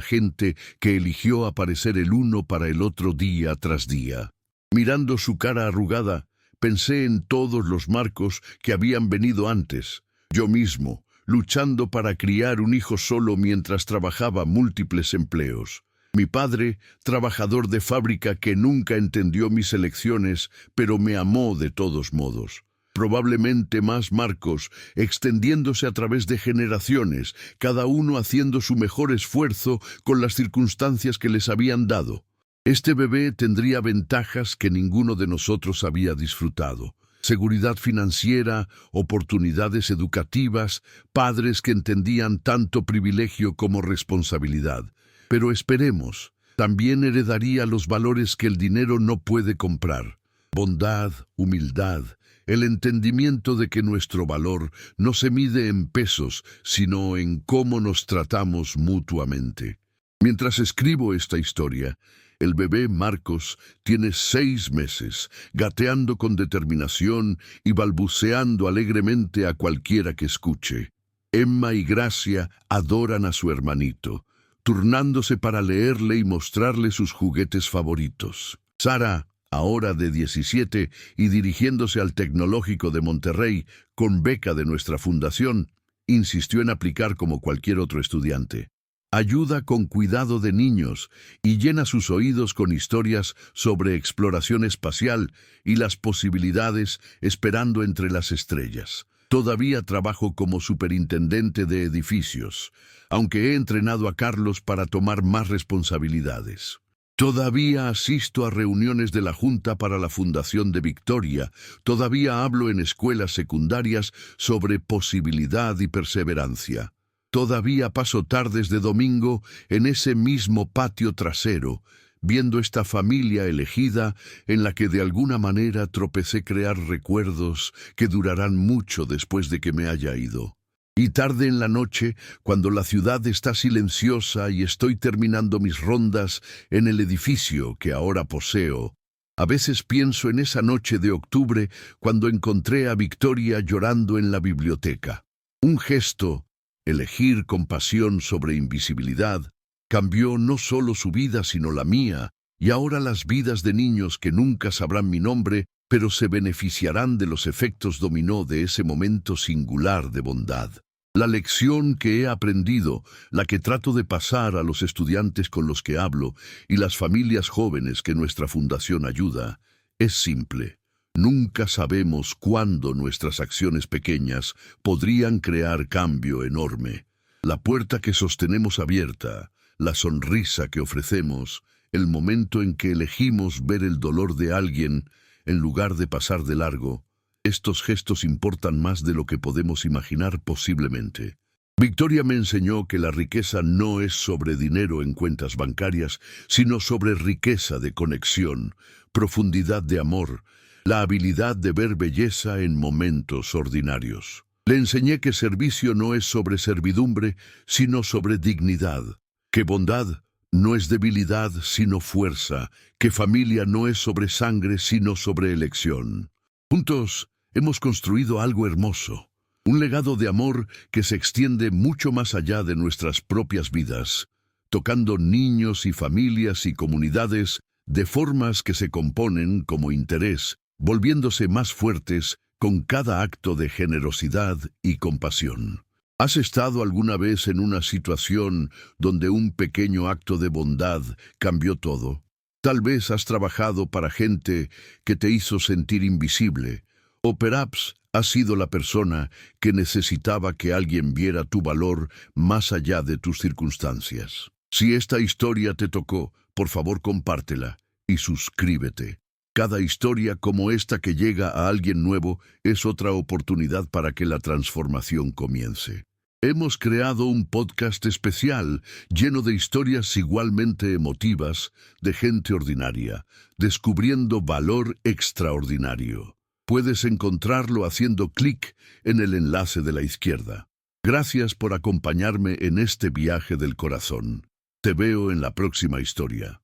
gente que eligió aparecer el uno para el otro día tras día. Mirando su cara arrugada, pensé en todos los Marcos que habían venido antes, yo mismo, luchando para criar un hijo solo mientras trabajaba múltiples empleos. Mi padre, trabajador de fábrica que nunca entendió mis elecciones, pero me amó de todos modos. Probablemente más Marcos, extendiéndose a través de generaciones, cada uno haciendo su mejor esfuerzo con las circunstancias que les habían dado. Este bebé tendría ventajas que ninguno de nosotros había disfrutado. Seguridad financiera, oportunidades educativas, padres que entendían tanto privilegio como responsabilidad. Pero esperemos, también heredaría los valores que el dinero no puede comprar. Bondad, humildad, el entendimiento de que nuestro valor no se mide en pesos, sino en cómo nos tratamos mutuamente. Mientras escribo esta historia, el bebé Marcos tiene 6 meses, gateando con determinación y balbuceando alegremente a cualquiera que escuche. Emma y Gracia adoran a su hermanito, turnándose para leerle y mostrarle sus juguetes favoritos. Sara, ahora de 17 y dirigiéndose al Tecnológico de Monterrey con beca de nuestra fundación, insistió en aplicar como cualquier otro estudiante. Ayuda con cuidado de niños y llena sus oídos con historias sobre exploración espacial y las posibilidades esperando entre las estrellas. Todavía trabajo como superintendente de edificios, aunque he entrenado a Carlos para tomar más responsabilidades. Todavía asisto a reuniones de la Junta para la Fundación de Victoria. Todavía hablo en escuelas secundarias sobre posibilidad y perseverancia. Todavía paso tardes de domingo en ese mismo patio trasero, viendo esta familia elegida en la que de alguna manera tropecé crear recuerdos que durarán mucho después de que me haya ido. Y tarde en la noche, cuando la ciudad está silenciosa y estoy terminando mis rondas en el edificio que ahora poseo, a veces pienso en esa noche de octubre cuando encontré a Victoria llorando en la biblioteca. Un gesto, elegir compasión sobre invisibilidad, cambió no solo su vida sino la mía, y ahora las vidas de niños que nunca sabrán mi nombre, pero se beneficiarán de los efectos dominó de ese momento singular de bondad. La lección que he aprendido, la que trato de pasar a los estudiantes con los que hablo y las familias jóvenes que nuestra fundación ayuda, es simple. Nunca sabemos cuándo nuestras acciones pequeñas podrían crear cambio enorme. La puerta que sostenemos abierta, la sonrisa que ofrecemos, el momento en que elegimos ver el dolor de alguien en lugar de pasar de largo, estos gestos importan más de lo que podemos imaginar posiblemente. Victoria me enseñó que la riqueza no es sobre dinero en cuentas bancarias, sino sobre riqueza de conexión, profundidad de amor, la habilidad de ver belleza en momentos ordinarios. Le enseñé que servicio no es sobre servidumbre, sino sobre dignidad, que bondad no es debilidad, sino fuerza, que familia no es sobre sangre, sino sobre elección. Juntos hemos construido algo hermoso, un legado de amor que se extiende mucho más allá de nuestras propias vidas, tocando niños y familias y comunidades de formas que se componen como interés, volviéndose más fuertes con cada acto de generosidad y compasión. ¿Has estado alguna vez en una situación donde un pequeño acto de bondad cambió todo? Tal vez has trabajado para gente que te hizo sentir invisible, o perhaps has sido la persona que necesitaba que alguien viera tu valor más allá de tus circunstancias. Si esta historia te tocó, por favor compártela y suscríbete. Cada historia como esta que llega a alguien nuevo es otra oportunidad para que la transformación comience. Hemos creado un podcast especial lleno de historias igualmente emotivas de gente ordinaria, descubriendo valor extraordinario. Puedes encontrarlo haciendo clic en el enlace de la izquierda. Gracias por acompañarme en este viaje del corazón. Te veo en la próxima historia.